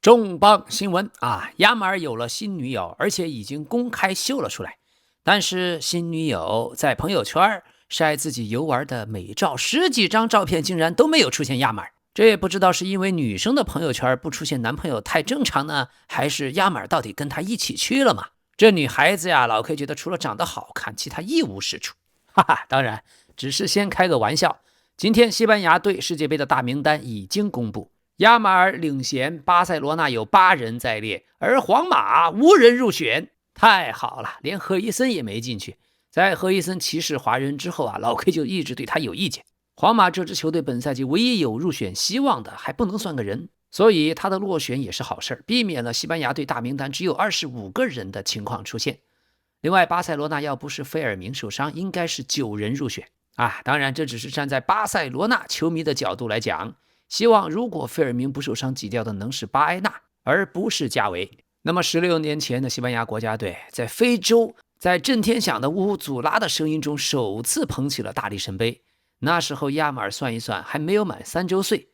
重磅新聞啊！亞馬爾有了新女友，而且已經公開秀了出來。但是新女友在朋友圈曬自己遊玩的美照，10幾張照片竟然都沒有出現亞馬爾。這也不知道是因為女生的朋友圈不出現男朋友太正常呢，還是亞馬爾到底跟他一起去了嘛？這女孩子呀，老 K 覺得除了長得好看，其他一無是處。哈哈，當然只是先開個玩笑。今天西班牙隊世界杯的大名單已經公布。亞馬爾領銜，巴塞羅那有8人在列，而皇馬無人入選，太好了，連何伊森也沒進去。在何伊森歧視華人之後啊，老 K 就一直對他有意見。皇馬這支球隊本賽季唯一有入選希望的，還不能算個人，所以他的落選也是好事，避免了西班牙隊大名單只有25個人的情況出現。另外，巴塞羅那要不是費爾明受傷，應該是9人入選啊。當然，這只是站在巴塞羅那球迷的角度來講。希望如果費爾明不受傷擠掉的能是巴埃納，而不是加維。那麼16年前的西班牙國家隊在非洲，在震天響的烏祖拉的聲音中首次捧起了大力神杯。那時候亞馬爾算一算還沒有滿3周歲。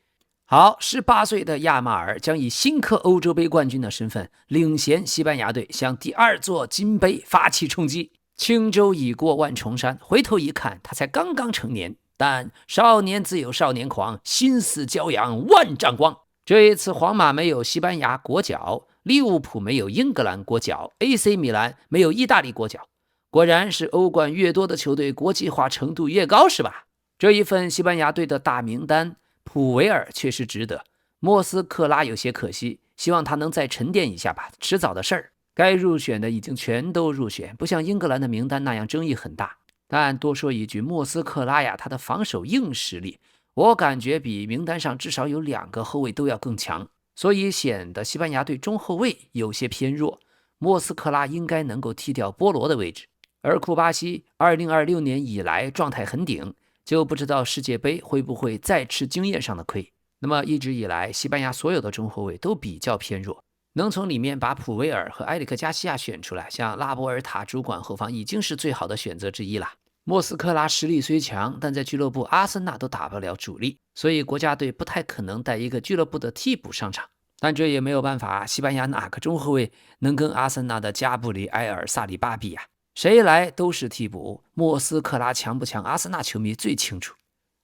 好，18歲的亞馬爾將以新科歐洲杯冠軍的身份領銜西班牙隊向第2座金杯發起衝擊。輕舟已過萬重山，回頭一看，他才剛剛成年。但少年自有少年狂，心似骄陽萬丈光。這一次皇馬沒有西班牙國腳，利物浦沒有英格蘭國腳， AC 米蘭沒有意大利國腳。果然是歐冠越多的球隊國際化程度越高，是吧？這一份西班牙隊的大名單，普維爾確實值得，莫斯克拉有些可惜，希望他能再沉澱一下吧，遲早的事兒。該入選的已經全都入選，不像英格蘭的名單那樣爭議很大。但多說一句，莫斯克拉呀，他的防守硬實力，我感覺比名單上至少有2個後衛都要更強，所以顯得西班牙隊中後衛有些偏弱。莫斯克拉應該能夠踢掉波羅的位置，而庫巴西2026年以來狀態很頂，就不知道世界杯會不會再吃經驗上的虧。那麼一直以來，西班牙所有的中後衛都比較偏弱，能從裡面把普維爾和埃里克加西亞選出来，像拉波尔塔主管后方已經是最好的選擇之一了。莫斯科拉實力雖強，但在俱樂部阿森納都打不了主力，所以國家隊不太可能帶一個俱樂部的替補上場。但這也沒有辦法，西班牙哪個中後衛能跟阿森納的加布里埃爾·薩里巴比啊？誰來都是替補。莫斯科拉強不強，阿森納球迷最清楚。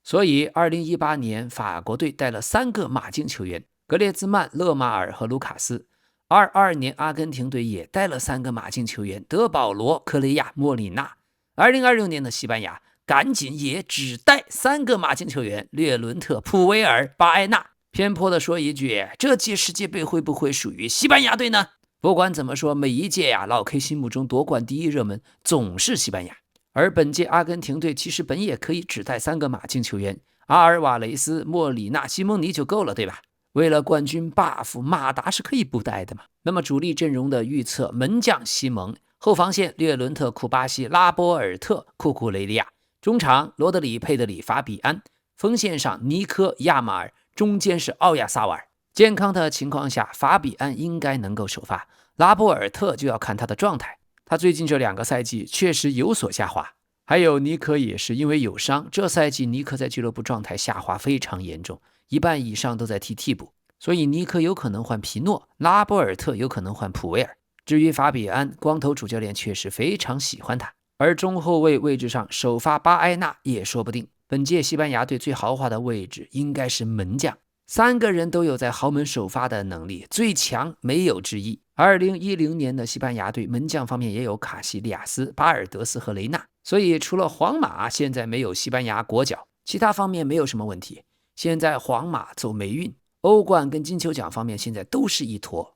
所以2018年法國隊帶了3個馬競球員，格列茲曼、勒馬爾和盧卡斯。22年阿根廷隊也帶了3個馬競球員，德保羅、科雷亞、莫里納。2026年的西班牙趕緊也只帶3個馬競球員，略倫特、普維爾、巴埃納。偏頗的說一句，這屆世界杯會不會屬於西班牙隊呢？不管怎麼說，每一屆呀，老 K 心目中奪冠第一熱門總是西班牙。而本屆阿根廷隊其實本也可以只帶3個馬競球員，阿爾瓦雷斯、莫里納、西蒙尼就夠了，對吧？為了冠軍 buff， 馬達是可以不帶的嘛。那麼主力陣容的預測，門將西蒙，後防線略倫特、庫巴西、拉波爾特、庫庫雷利亞，中場羅德里、佩德里、法比安，鋒線上尼科、亞馬爾，中間是奧亞薩瓦爾。健康的情況下，法比安應該能夠首發，拉波爾特就要看他的狀態，他最近這2個賽季確實有所下滑。還有尼科也是因為有傷，這賽季尼科在俱樂部狀態下滑非常嚴重，一半以上都在踢替補，所以尼科有可能換皮諾，拉波爾特有可能換普維爾。至於法比安，光頭主教練確實非常喜歡他，而中後衛位置上首發巴埃納也說不定。本屆西班牙队最豪華的位置應該是门將，3個人都有在豪門首發的能力，最強沒有之一。2010年的西班牙隊門將方面也有卡西利亞斯、巴爾德斯和雷納，所以除了皇馬現在沒有西班牙國腳，其他方面沒有什麼問題。現在皇馬走霉運，歐冠跟金球獎方面現在都是一坨。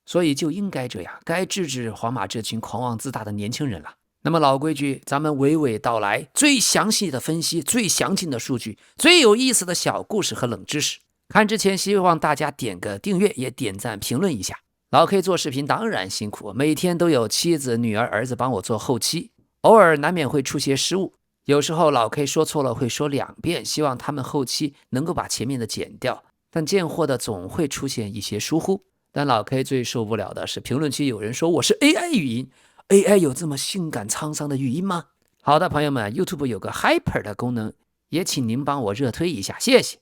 所以就應該這樣，該治治皇馬這群狂妄自大的年輕人了。那麼老規矩，咱們娓娓道來，最詳細的分析，最詳盡的數據，最有意思的小故事和冷知識。看之前希望大家點個訂閱，也點讚評論一下。老 K 做視頻當然辛苦，每天都有妻子、女兒、兒子幫我做後期，偶爾難免會出些失誤，有時候老 K 說錯了會說2遍，希望他們後期能夠把前面的剪掉，但見貨的總會出現一些疏忽。但老 K 最受不了的是評論區有人說我是 AI 語音， AI 有這麼性感滄桑的語音嗎？好的朋友們， YouTube 有個 Hyper 的功能，也請您幫我熱推一下，謝謝。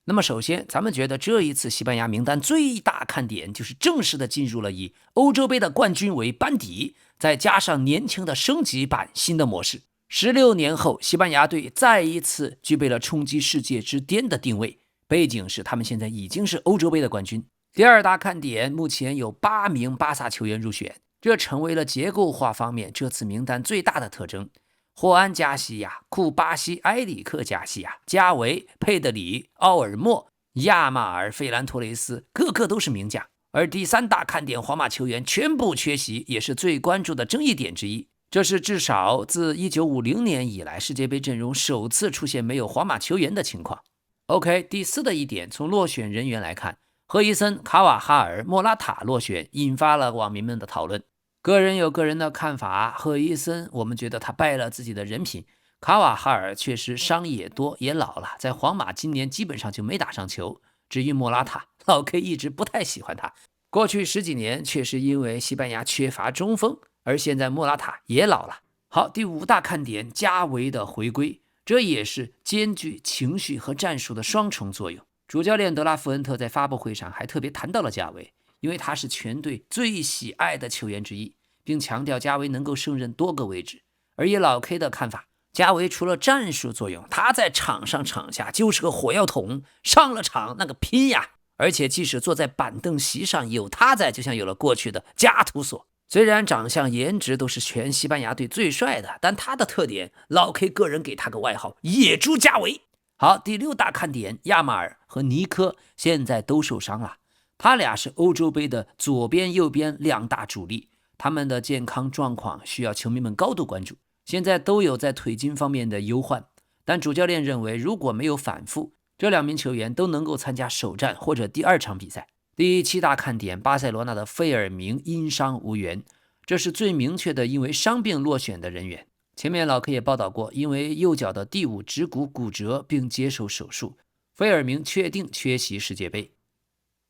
那麼首先，咱們覺得這一次西班牙名單最大看點就是正式的進入了以歐洲杯的冠軍為班底，再加上年輕的升級版新的模式。16年後，西班牙隊再一次具備了衝擊世界之巔的定位，背景是他們現在已經是歐洲杯的冠軍。第二大看點，目前有8名巴薩球員入選，這成為了結構化方面這次名單最大的特徵。霍安·加西亞、庫巴西、埃里克·加西亞、加維、佩德里、奧尔莫、亞马爾、費蘭托雷斯，个个都是名将。而第三大看點，皇馬球員全部缺席，也是最關注的爭議點之一。這是至少自1950年以來世界杯陣容首次出現沒有皇馬球員的情況。OK， 第四的一點，從落選人員來看，赫伊森、卡瓦哈爾、莫拉塔落選，引發了網民們的討論。個人有個人的看法，赫伊森我們覺得他敗了自己的人品，卡瓦哈爾確實傷也多也老了，在皇馬今年基本上就沒打上球。至於莫拉塔，老 K 一直不太喜歡他，過去10幾年確實因為西班牙缺乏中鋒，而現在莫拉塔也老了。好，第五大看點，加維的回歸，這也是兼具情緒和戰術的雙重作用。主教練德拉富恩特在發布會上還特別談到了加維，因為他是全隊最喜愛的球員之一，並強調加維能夠勝任多個位置。而以老 K 的看法，加維除了戰術作用，他在場上場下就是個火藥桶，上了場那個拼呀！而且即使坐在板凳席上，有他在，就像有了過去的加圖索。雖然長相顏值都是全西班牙隊最帥的，但他的特點，老 K 個人給他個外號野豬加維。好，第六大看點，亞馬爾和尼科現在都受傷了，他倆是歐洲杯的左邊右邊兩大主力，他們的健康狀況需要球迷們高度關注，現在都有在腿筋方面的憂患，但主教練認為如果沒有反覆，這兩名球員都能夠參加首戰或者第2場比賽。第七大看點，巴塞羅那的費爾明因傷無緣，這是最明確的因為傷病落選的人員。前面老 K 也報道過，因為右腳的第5指骨骨折並接受手術，費爾明確定缺席世界杯。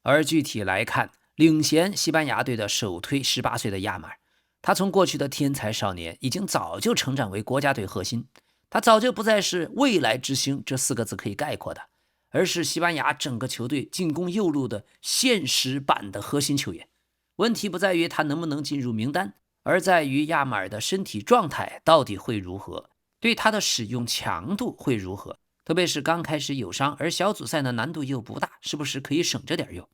而具體來看，領銜西班牙隊的首推18歲的亞馬爾，他從過去的天才少年已經早就成長為國家隊核心，他早就不再是未來之星這4個字可以概括的，而是西班牙整個球隊進攻右路的現實版的核心球員。問題不在於他能不能進入名單，而在於亞馬爾的身體狀態到底會如何，對他的使用強度會如何，特別是剛開始有傷，而小組賽的難度又不大，是不是可以省着點用？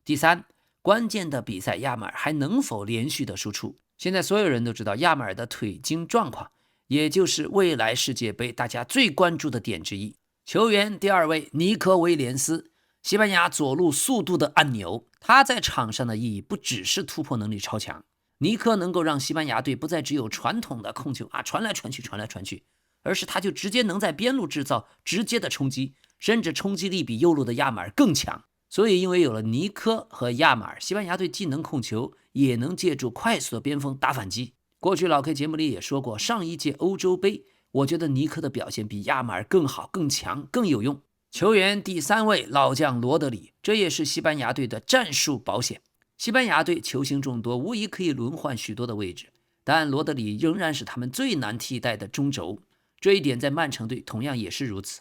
第三，關鍵的比賽亞馬爾還能否連續的輸出？現在所有人都知道亞馬爾的腿筋狀況，也就是未來世界杯大家最關注的點之一。球員第2位，尼科威廉斯，西班牙左路速度的按鈕，他在場上的意義不只是突破能力超強，尼科能夠讓西班牙隊不再只有傳統的控球傳來傳去，而是他就直接能在邊路制造直接的衝擊，甚至衝擊力比右路的亞馬爾更強。所以因為有了尼科和亞馬爾，西班牙隊既能控球，也能借助快速的邊鋒打反擊。過去老 K 節目裡也說過，上一屆歐洲杯我覺得尼科的表現比亞馬爾更好、更強、更有用。球員第3位，老將羅德里，這也是西班牙隊的戰術保險。西班牙隊球星眾多，無疑可以輪換許多的位置，但羅德里仍然是他們最難替代的中軸。這一點在曼城隊同樣也是如此。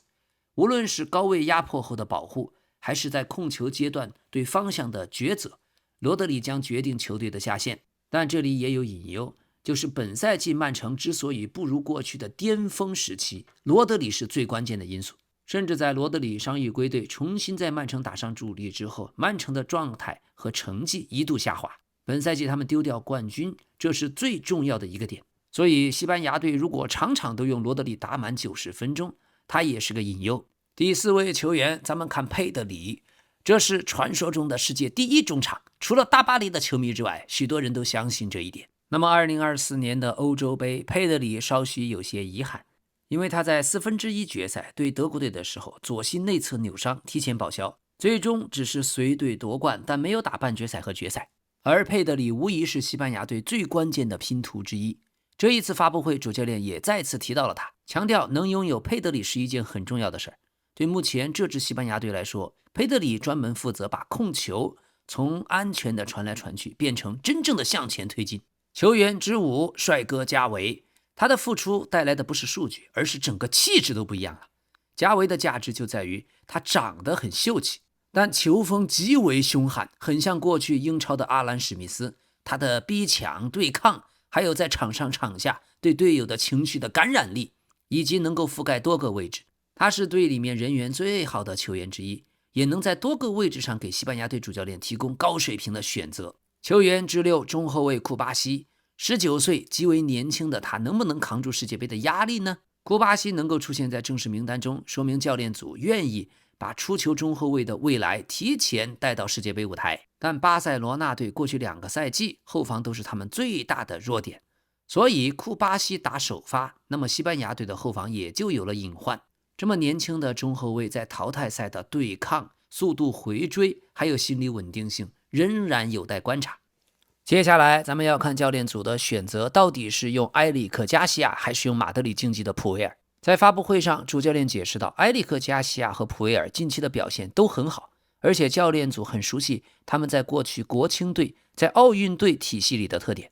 無論是高位壓迫後的保護，還是在控球階段對方向的抉擇，羅德里將決定球隊的下限。但這裡也有隱憂，就是本賽季曼城之所以不如過去的巔峰時期，羅德里是最關鍵的因素。甚至在羅德里傷愈歸隊，重新在曼城打上主力之後，曼城的狀態和成績一度下滑。本賽季他們丟掉冠軍，這是最重要的一個點。所以西班牙隊如果場場都用羅德里打滿90分鐘，他也是個隱憂。第4位球員，咱們看佩德里，這是傳說中的世界第1中場，除了大巴黎的球迷之外，許多人都相信這一點。那麼2024年的歐洲杯，佩德里稍許有些遺憾，因為他在1/4決賽對德國隊的時候，左膝內側扭傷，提前報銷，最終只是隨隊奪冠，但沒有打半決賽和決賽。而佩德里無疑是西班牙隊最關鍵的拼圖之一。這一次發布會，主教練也再次提到了他，強調能擁有佩德里是一件很重要的事。對目前這支西班牙隊來說，佩德里專門負責把控球從安全的傳來傳去，變成真正的向前推進。球員之5，帥哥加維，他的付出帶來的不是數據，而是整個氣質都不一樣了。加維的價值就在於他長得很秀氣，但球風極為兇悍，很像過去英超的阿蘭·史密斯。他的逼搶、對抗，還有在場上場下對隊友的情緒的感染力，以及能夠覆蓋多個位置，他是隊裡面人緣最好的球員之一，也能在多個位置上給西班牙隊主教練提供高水平的選擇。球員之6，中後衛庫巴西，19歲，極為年輕的他能不能扛住世界杯的壓力呢？庫巴西能夠出現在正式名單中，說明教練組願意把出球中後衛的未來提前帶到世界杯舞台。但巴塞羅那隊過去2個賽季後防都是他們最大的弱點，所以庫巴西打首發，那麼西班牙隊的後防也就有了隱患。這麼年輕的中後衛在淘汰賽的對抗、速度回追還有心理穩定性仍然有待觀察。接下來咱們要看教練組的選擇到底是用埃里克加西亞還是用馬德里競技的普維爾。在發布會上，主教練解釋到，埃里克加西亞和普維爾近期的表現都很好，而且教練組很熟悉他們在过去国青队在奧運队體系裡的特點。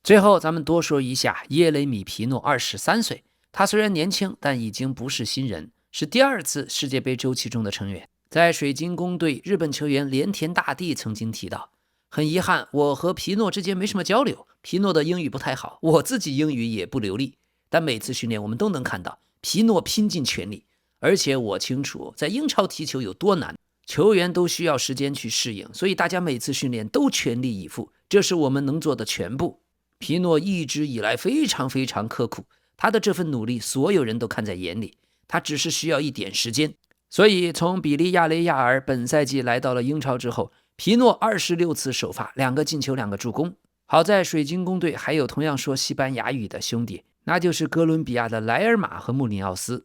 最後咱們多說一下耶雷米皮諾，23歲，他雖然年輕，但已經不是新人，是第2次世界杯周期中的成員。在水晶宮隊，日本球員連田大地曾經提到，很遺憾我和皮諾之間沒什麼交流，皮諾的英語不太好，我自己英語也不流利，但每次訓練我們都能看到皮諾拼盡全力，而且我清楚在英超踢球有多難，球員都需要時間去適應，所以大家每次訓練都全力以赴，這是我們能做的全部。皮諾一直以來非常刻苦，他的這份努力所有人都看在眼裡，他只是需要一點時間。所以從比利亞雷亞爾本賽季來到了英超之後，皮諾26次首發，2個進球2個助攻。好在水晶宮隊還有同樣說西班牙語的兄弟，那就是哥倫比亞的萊爾馬和穆里奧斯。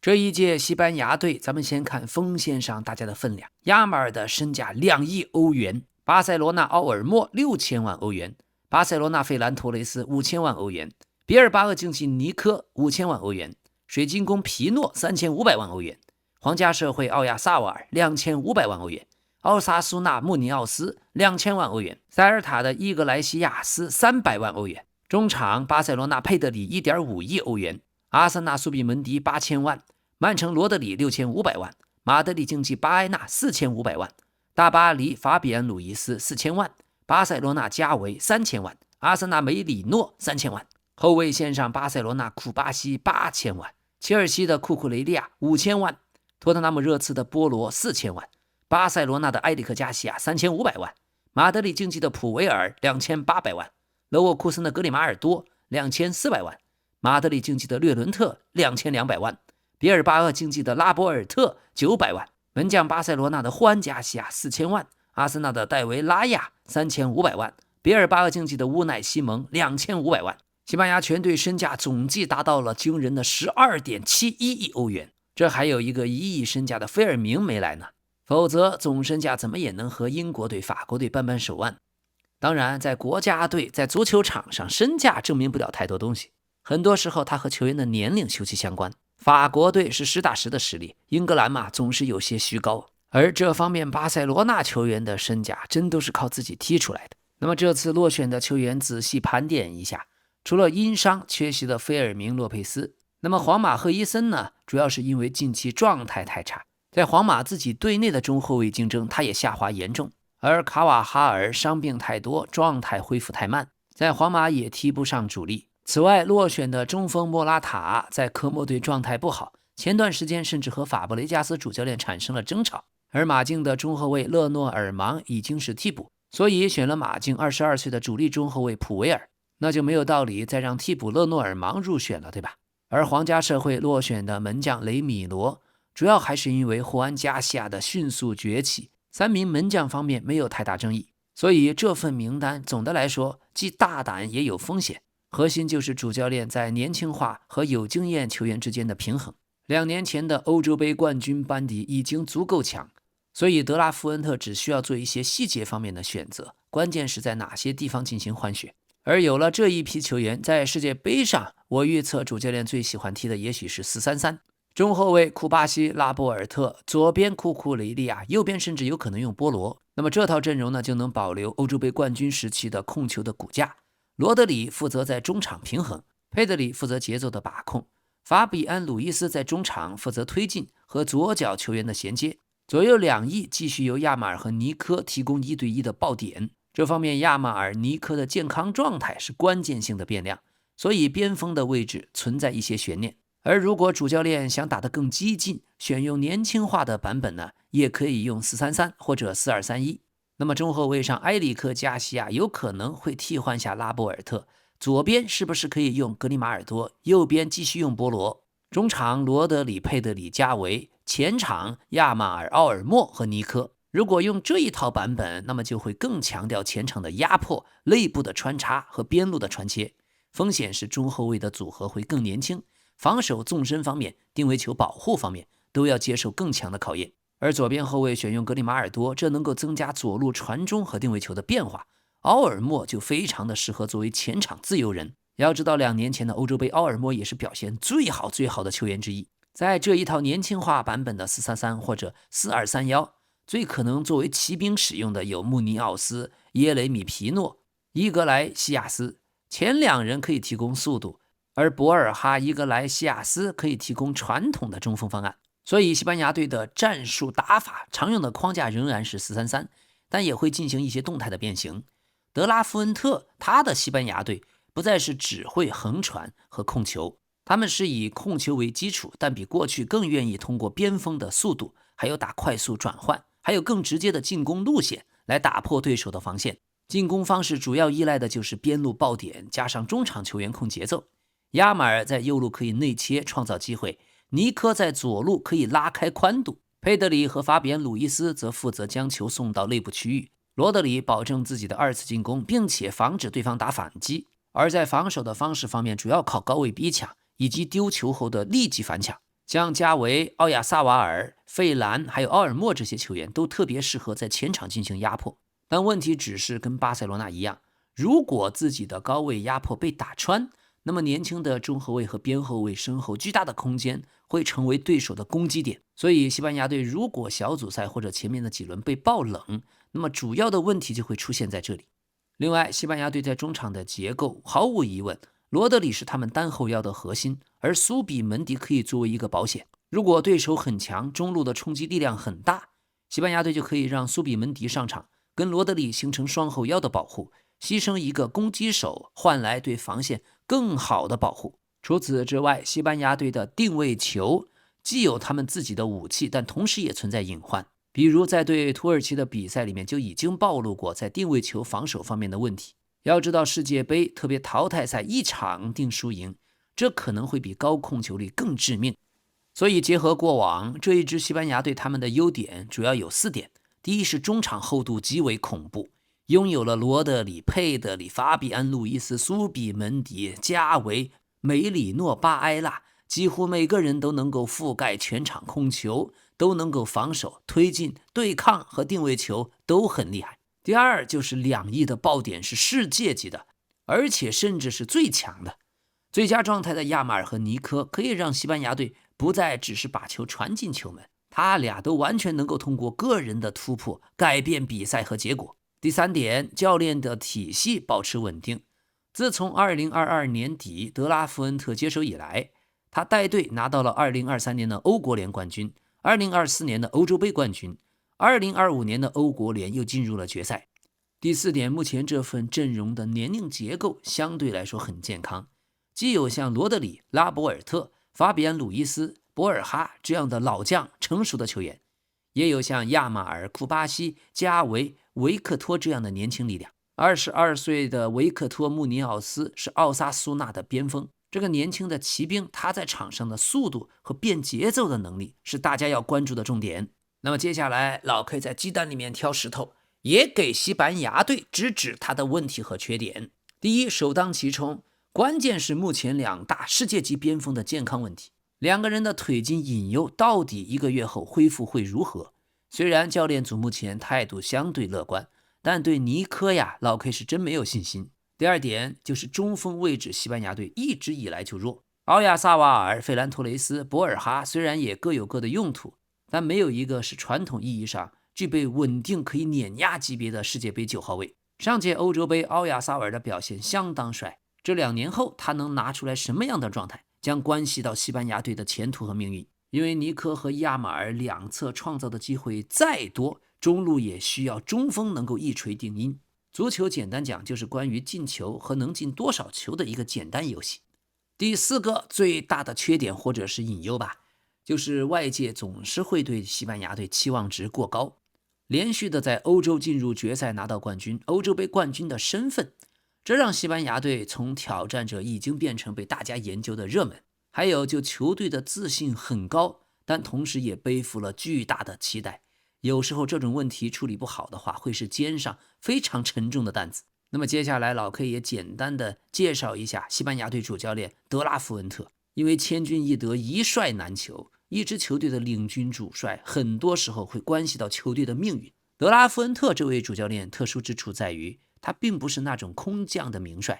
這一屆西班牙隊，咱們先看鋒線上大家的分量。亞馬爾的身價2億歐元，巴塞羅那奧爾莫6000萬歐元，巴塞羅那費蘭托雷斯5000萬歐元，比爾巴鄂競技尼科5000萬歐元，水晶宮皮諾3500萬歐元，皇家社會奧亞薩瓦爾2500萬歐元，奧薩蘇納穆尼奧斯2000萬歐元，塞爾塔的伊格萊西亞斯300萬歐元，中場巴塞羅那佩德里1.5億歐元，阿森納蘇比門迪8000萬，曼城羅德里6500萬，馬德里競技巴埃納4500萬，大巴黎法比安魯伊斯4000萬，巴塞羅那加維3000萬，阿森納梅里諾3000萬。後衛線上巴塞羅那庫巴西8000萬，切爾西的庫庫雷利亞5000萬，托特納姆熱刺的波羅4000萬，巴塞羅那的埃里克加西亞3500萬，馬德里競技的普維爾2800萬，勒沃庫森的格里馬爾多2400萬，馬德里競技的略倫特2200萬，比爾巴鄂競技的拉波爾特900萬，門將巴塞羅那的霍安加西亞4000萬，阿森納的戴維拉亞3500萬，比爾巴鄂競技的烏奈西蒙2500萬。西班牙全隊身價總計達到了驚人的12.71億歐元，這還有一個1億身價的菲爾明沒來呢，否則總身價怎麼也能和英國隊、法國隊扳手腕。當然，在國家隊在足球場上身價證明不了太多東西，很多時候它和球員的年齡休戚相關。法國隊是實打實的實力，英格蘭嘛總是有些虛高，而這方面巴塞羅那球員的身價真都是靠自己踢出來的。那麼這次落選的球員仔細盤點一下，除了因傷缺席的菲爾明洛佩斯，那麼皇馬赫伊森呢，主要是因為近期狀態太差，在皇馬自己隊內的中後衛競爭他也下滑嚴重，而卡瓦哈爾傷病太多，狀態恢復太慢，在皇馬也踢不上主力。此外，落選的中锋莫拉塔在科莫队狀態不好，前段时間甚至和法布雷加斯主教練產生了爭吵，而馬競的中後衛勒諾爾芒已經是替補，所以選了馬競22歲的主力中後衛普維爾，那就沒有道理再讓替補勒諾爾芒入選了，對吧？而皇家社會落選的門將雷米羅，主要還是因為霍安加西亞的迅速崛起，3名門將方面沒有太大爭議，所以這份名單總的來說既大膽也有風險，核心就是主教練在年輕化和有經驗球員之間的平衡。2年前的歐洲杯冠軍班底已經足夠強，所以德拉夫恩特只需要做一些細節方面的選擇，關鍵是在哪些地方進行換血。而有了這一批球員，在世界杯上，我預測主教練最喜歡踢的也許是4-3-3，中後衛庫巴西、拉波爾特，左邊庫庫雷利亞，右邊甚至有可能用波羅。那麼這套陣容呢，就能保留歐洲杯冠軍時期的控球的骨架。羅德里負責在中場平衡，佩德里負責節奏的把控，法比安·魯伊斯在中場負責推進和左腳球員的銜接，左右两翼繼續由亞馬爾和尼科提供1對1的爆點。這方面，亞馬爾、尼科的健康狀態是關鍵性的變量，所以邊鋒的位置存在一些懸念。而如果主教練想打得更激進，選用年輕化的版本呢，也可以用4-3-3或者4-2-3-1。那麼中後衛上，埃里克·加西亞有可能會替換下拉波爾特，左邊是不是可以用格里馬爾多，右邊繼續用波羅，中場羅德里、佩德里、加維，前場亞馬爾、奧爾莫和尼科。如果用這一套版本，那麼就會更強調前場的壓迫、內部的穿插和邊路的傳切，風險是中後衛的組合會更年輕，防守縱深方面、定位球保護方面都要接受更強的考驗。而左邊後衛選用格里馬爾多，這能夠增加左路傳中和定位球的變化。奧爾莫就非常的適合作為前場自由人。要知道2年前的歐洲杯，奧爾莫也是表現最好的球員之一。在這一套年輕化版本的4-3-3或者4-2-3-1，最可能作為骑兵使用的有穆尼奧斯、耶雷米皮諾、伊格萊西亞斯。前2人可以提供速度，而博尔哈、伊格萊西亞斯可以提供傳統的中锋方案。所以西班牙隊的戰術打法常用的框架仍然是4-3-3，但也會進行一些動態的變形。德拉夫恩特他的西班牙隊不再是只會橫傳和控球，他們是以控球為基礎，但比過去更願意通過邊鋒的速度，還有打快速轉換，還有更直接的進攻路線來打破對手的防線。進攻方式主要依賴的就是邊路爆點，加上中場球員控節奏。亞馬爾在右路可以內切創造機會，尼科在左路可以拉開寬度，佩德里和法比安·魯伊斯則負責將球送到內部區域，羅德里保證自己的2次進攻，並且防止對方打反擊。而在防守的方式方面，主要靠高位逼搶以及丟球後的立即反搶。像加維、奧亞薩瓦爾、費蘭還有奧爾莫這些球員都特別適合在前場進行壓迫。但問題只是跟巴塞羅那一樣，如果自己的高位壓迫被打穿，那麼年輕的中後衛和邊後衛身後巨大的空間會成為對手的攻擊點。所以西班牙隊如果小組賽或者前面的幾輪被爆冷，那麼主要的問題就會出現在這裡。另外，西班牙隊在中場的結構毫無疑問，羅德里是他們單後腰的核心，而蘇比門迪可以作為一個保險。如果對手很強，中路的衝擊力量很大，西班牙队就可以讓蘇比门迪上場，跟羅德里形成双後腰的保護，犧牲一個攻擊手，換來對防線更好的保護。除此之外，西班牙隊的定位球既有他们自己的武器，但同時也存在隱患。比如在對土耳其的比賽裡面就已經暴露過在定位球防守方面的問題。要知道世界杯特別淘汰賽一場定輸贏，這可能會比高控球率更致命。所以結合過往，這一支西班牙隊他們的優點主要有4點。第一是中場厚度極為恐怖，擁有了羅德里、佩德里、法比安·路易斯、蘇比門迪、加維、梅里諾、巴埃拉，幾乎每個人都能夠覆蓋全場控球，都能夠防守、推進、對抗和定位球都很厲害。第二就是2翼的爆點是世界級的，而且甚至是最強的。最佳狀態的亞馬爾和尼科可以讓西班牙隊不再只是把球傳進球門，他倆都完全能夠通過個人的突破改變比賽和結果。第3點，教練的體系保持穩定。自從2022年底德拉夫恩特接手以來，他帶隊拿到了2023年的歐國聯冠軍，2024年的歐洲杯冠軍，2025年的歐國聯又進入了決賽。第4點，目前這份陣容的年齡結構相對來說很健康，既有像羅德里、拉波爾特、法比安·魯伊斯、博爾哈這樣的老將成熟的球員，也有像亞馬爾、庫巴西、加維、維克托這樣的年輕力量。22歲的維克托·穆尼奧斯是奧薩蘇納的邊鋒，這個年輕的騎兵他在場上的速度和變節奏的能力是大家要關注的重點。那麼接下來老 K 在雞蛋裡面挑石頭，也給西班牙隊指指他的問題和缺點。第一，首當其衝，關鍵是目前2大世界級邊鋒的健康問題，2個人的腿筋隱憂到底1個月後恢復會如何？雖然教練組目前態度相對樂觀，但對尼科呀，老 K 是真沒有信心。第2點就是中鋒位置，西班牙隊一直以來就弱。奧亞薩瓦爾、費蘭托雷斯、博爾哈雖然也各有各的用途，但沒有一個是傳統意義上具備穩定可以碾壓級別的世界杯9號位。上屆歐洲杯奧亞薩瓦爾的表現相當帥，這2年後他能拿出來什麼樣的狀態，將關係到西班牙隊的前途和命運。因為尼科和亞馬爾兩側創造的機會再多，中路也需要中鋒能夠一錘定音。足球簡單講就是關於進球和能進多少球的一個簡單遊戲。第4個最大的缺點或者是隱憂吧，就是外界總是會對西班牙隊期望值過高，連續的在歐洲進入決賽拿到冠軍，歐洲杯冠軍的身份，這讓西班牙隊從挑戰者已經變成被大家研究的熱門。還有就球隊的自信很高，但同時也背負了巨大的期待。有時候这種問題處理不好的話，會是肩上非常沉重的擔子。那麼接下來老 K 也簡單的介紹一下西班牙隊主教練德拉夫恩特。因為千軍易得，一帥難求，一支球隊的領軍主帥很多時候會關係到球隊的命運。德拉夫恩特這位主教練特殊之處在於，他並不是那種空降的名帥，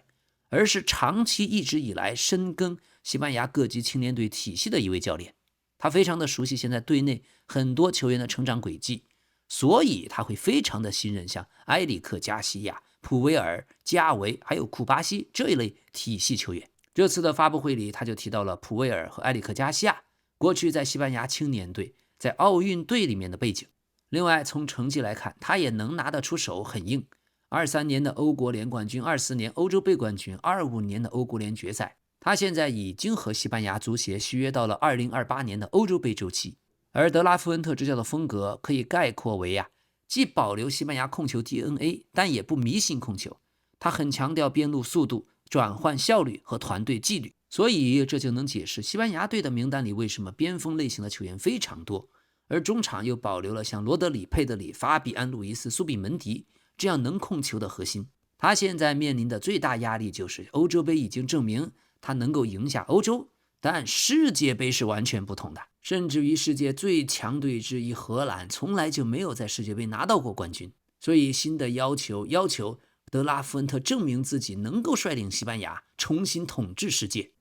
而是長期一直以來深耕西班牙各级青年隊體系的一位教練。他非常的熟悉現在隊內很多球員的成長軌跡，所以他會非常的信任像埃里克·加西亞、普維爾、加維還有庫巴西這一類體系球員。這次的發布會裡，他就提到了普維爾和埃里克·加西亞過去在西班牙青年隊、在奧運隊裡面的背景。另外從成績來看，他也能拿得出手，很硬。23年的歐國聯冠軍，24年歐洲杯冠軍，25年的歐國聯決賽。他現在已經和西班牙足協續約到了2028年的歐洲杯週期。而德拉夫恩特執教的風格可以概括為既保留西班牙控球 DNA， 但也不迷信控球。他很強調邊路速度、轉換效率和團隊紀律，所以這就能解釋西班牙隊的名單裡為什麼邊鋒類型的球員非常多，而中場又保留了像羅德里、佩德里、法比安·路易斯、蘇比门迪這樣能控球的核心。他現在面臨的最大壓力就是歐洲杯已經證明他能夠贏下歐洲，但世界杯是完全不同的，甚至於世界最強隊之一荷蘭從來就沒有在世界杯拿到過冠軍，所以新的要求德拉夫恩特證明自己能夠率領西班牙重新統治世界。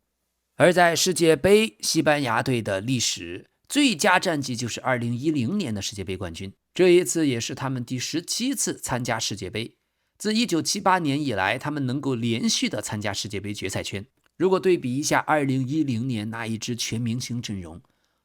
而在世界杯，西班牙隊的歷史最佳戰績就是2010年的世界杯冠軍，這一次也是他們第17次參加世界杯。自1978年以來，他們能夠連續的參加世界杯決賽圈。如果對比一下2010年那一支全明星陣容，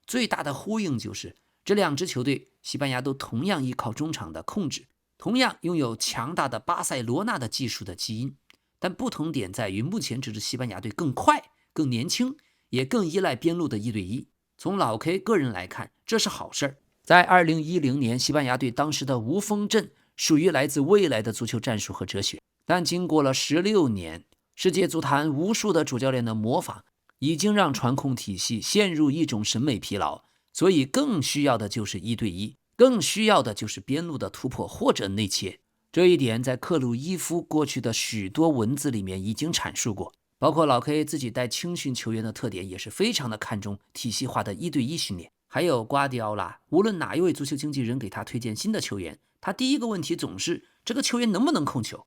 最大的呼應就是這兩支球隊，西班牙都同樣依靠中場的控制，同樣擁有強大的巴塞羅那的技術的基因，但不同點在於目前這支西班牙隊更快、更年輕，也更依賴邊路的1對1。從老 K 個人來看，這是好事兒。在2010年，西班牙隊當時的無鋒陣屬於來自未來的足球戰術和哲學，但經過了16年，世界足壇無數的主教練的模仿，已經讓傳控體系陷入一種審美疲勞，所以更需要的就是1對1，更需要的就是邊路的突破或者內切。這一點在克魯伊夫過去的許多文字裡面已經闡述過，包括老 K 自己帶青訓球員的特點也是非常的看重體系化的1對1訓練。還有瓜迪奧拉，無論哪一位足球經紀人給他推薦新的球員，他第一個問題總是這個球員能不能控球。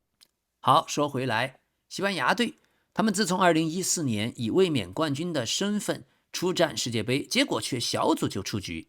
好，說回來，西班牙隊他們自從2014年以卫冕冠軍的身份出戰世界杯，結果卻小組就出局。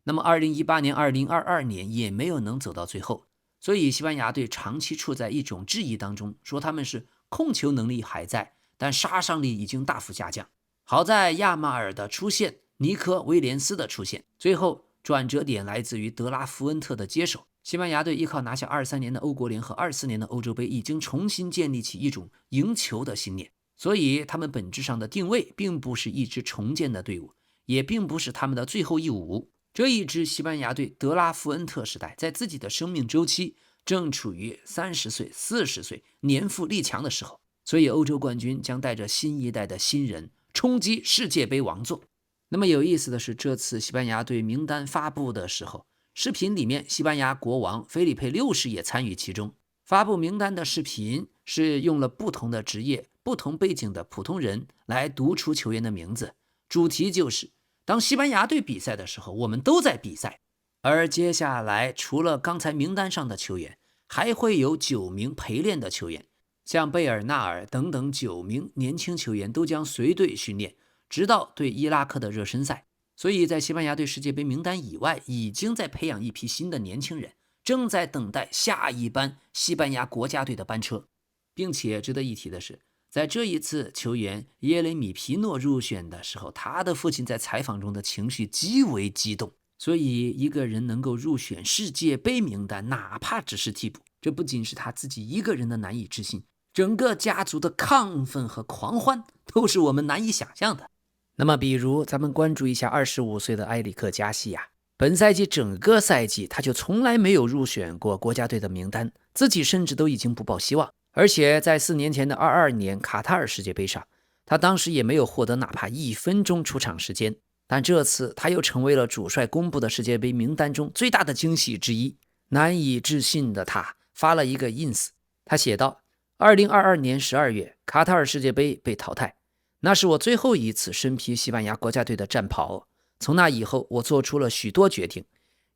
那麼2018年、2022年也沒有能走到最後，所以西班牙隊長期處在一種質疑當中，說他們是控球能力還在，但殺傷力已經大幅下降。好在亞馬爾的出現，尼科威廉斯的出現，最後轉折點來自於德拉夫恩特的接手。西班牙隊依靠拿下23年的歐國聯和24年的歐洲杯，已經重新建立起一種贏球的信念，所以他們本質上的定位並不是一支重建的隊伍，也并不是他们的最後一舞。這一支西班牙隊德拉夫恩特時代，在自己的生命週期正處於30歲、40歲年富力強的時候，所以歐洲冠軍將帶着新一代的新人衝擊世界杯王座。那麼有意思的是，這次西班牙隊名單發布的時候，視頻裡面西班牙國王菲利佩6世也參與其中。發布名單的視頻是用了不同的職業、不同背景的普通人來讀出球員的名字，主題就是當西班牙隊比賽的時候，我們都在比賽。而接下來除了剛才名單上的球員，還會有9名陪練的球員，像貝爾納爾等等9名年輕球員都將隨隊訓練，直到對伊拉克的熱身賽。所以在西班牙队世界杯名單以外，已經在培養一批新的年輕人，正在等待下一班西班牙國家隊的班車。並且值得一提的是，在這一次球員耶雷米·皮諾入選的時候，他的父親在採訪中的情緒極為激動。所以一個人能夠入選世界杯名單，哪怕只是替補，這不僅是他自己一個人的難以置信，整個家族的亢奮和狂歡都是我們難以想象的。那麼比如咱們關注一下25歲的埃里克·加西亞，本賽季整個賽季他就從來沒有入選過國家隊的名單，自己甚至都已經不抱希望。而且在4年前的22年卡塔爾世界杯上，他當時也沒有獲得哪怕1分鐘出場時間。但這次他又成為了主帥公布的世界杯名單中最大的驚喜之一。難以置信的他發了一個 ins， 他寫道：2022年12月卡塔爾世界杯被淘汰，那是我最後一次身披西班牙國家隊的戰袍。從那以後，我做出了許多決定，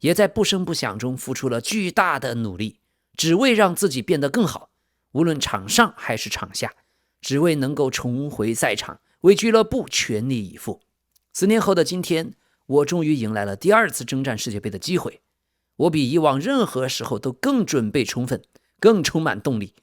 也在不聲不響中付出了巨大的努力，只為讓自己變得更好，無論場上還是場下，只為能夠重回賽場，為俱樂部全力以赴。4年後的今天，我終於迎來了第2次征戰世界杯的機會。我比以往任何時候都更準備充分，更充滿動力。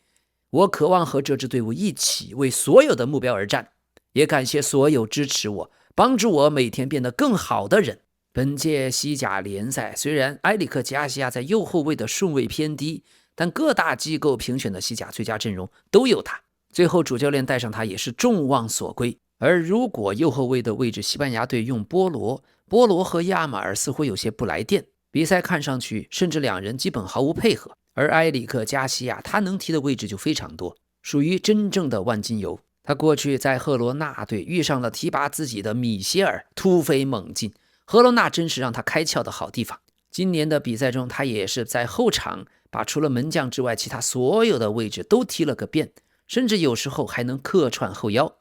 我渴望和這支隊伍一起為所有的目標而戰，也感謝所有支持我、幫助我每天變得更好的人。本屆西甲聯賽雖然埃里克·加西亞在右後衛的順位偏低，但各大機構評選的西甲最佳陣容都有他。最後主教練帶上他也是眾望所歸。而如果右後衛的位置西班牙隊用波羅和亞馬爾似乎有些不來電，比賽看上去甚至兩人基本毫無配合。而埃里克·加西亞他能踢的位置就非常多，屬於真正的萬金油。他過去在赫羅納隊遇上了提拔自己的米歇爾，突飛猛進，赫羅納真是讓他開竅的好地方。今年的比賽中，他也是在後場把除了门將之外其他所有的位置都踢了個遍，甚至有時候還能客串後腰。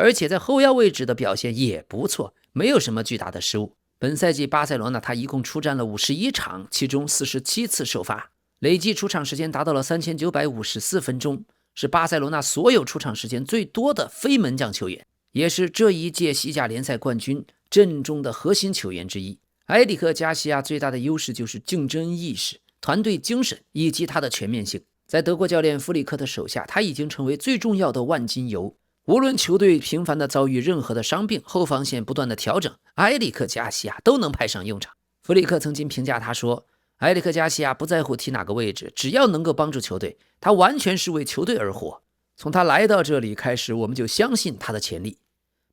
而且在後腰位置的表現也不錯，沒有什麼巨大的失誤。本賽季巴塞羅那他一共出戰了51場，其中47次首發，累計出場時間達到了3954分鐘，是巴塞羅那所有出場時間最多的非門將球員，也是這一屆西甲聯賽冠軍陣中的核心球員之一。埃里克·加西亞最大的優勢就是競爭意識、團隊精神以及他的全面性。在德國教練弗里克的手下，他已經成為最重要的万金油。無論球隊頻繁地遭遇任何的傷病，後防線不斷的調整，埃里克·加西亞都能派上用場。弗里克曾經評價他說，埃里克·加西亞不在乎踢哪個位置，只要能夠幫助球隊，他完全是為球隊而活。從他來到這裡開始，我們就相信他的潛力。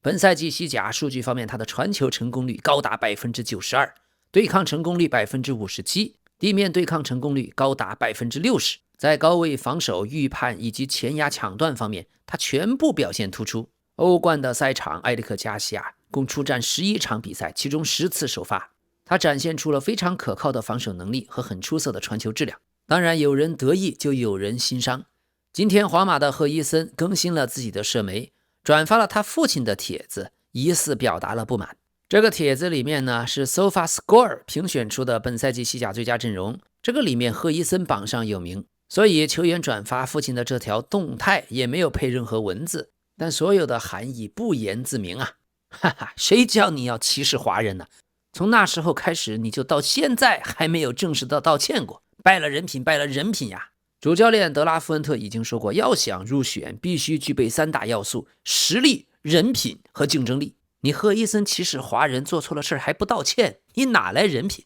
本賽季西甲數據方面，他的傳球成功率高達 92%， 對抗成功率 57%， 地面對抗成功率高達 60%。在高位防守、預判以及前壓搶斷方面，他全部表現突出。歐冠的賽場，埃里克·加西亞共出戰11場比賽，其中10次首發。他展現出了非常可靠的防守能力和很出色的傳球質量。當然，有人得意就有人心傷。今天皇馬的赫伊森更新了自己的社媒，轉發了他父親的帖子，疑似表達了不滿。這個帖子裡面呢，是 SofaScore 評選出的本賽季西甲最佳陣容，這個裡面赫伊森榜上有名。所以球員轉發父親的這條動態也沒有配任何文字，但所有的含義不言自明啊！哈哈，誰叫你要歧視華人呢？從那時候開始，你就到現在還沒有正式的道歉過，敗了人品，敗了人品呀！主教練德拉夫恩特已經說過，要想入選，必須具備3大要素：實力、人品和競爭力。你赫伊森歧視華人，做錯了事還不道歉，你哪來人品？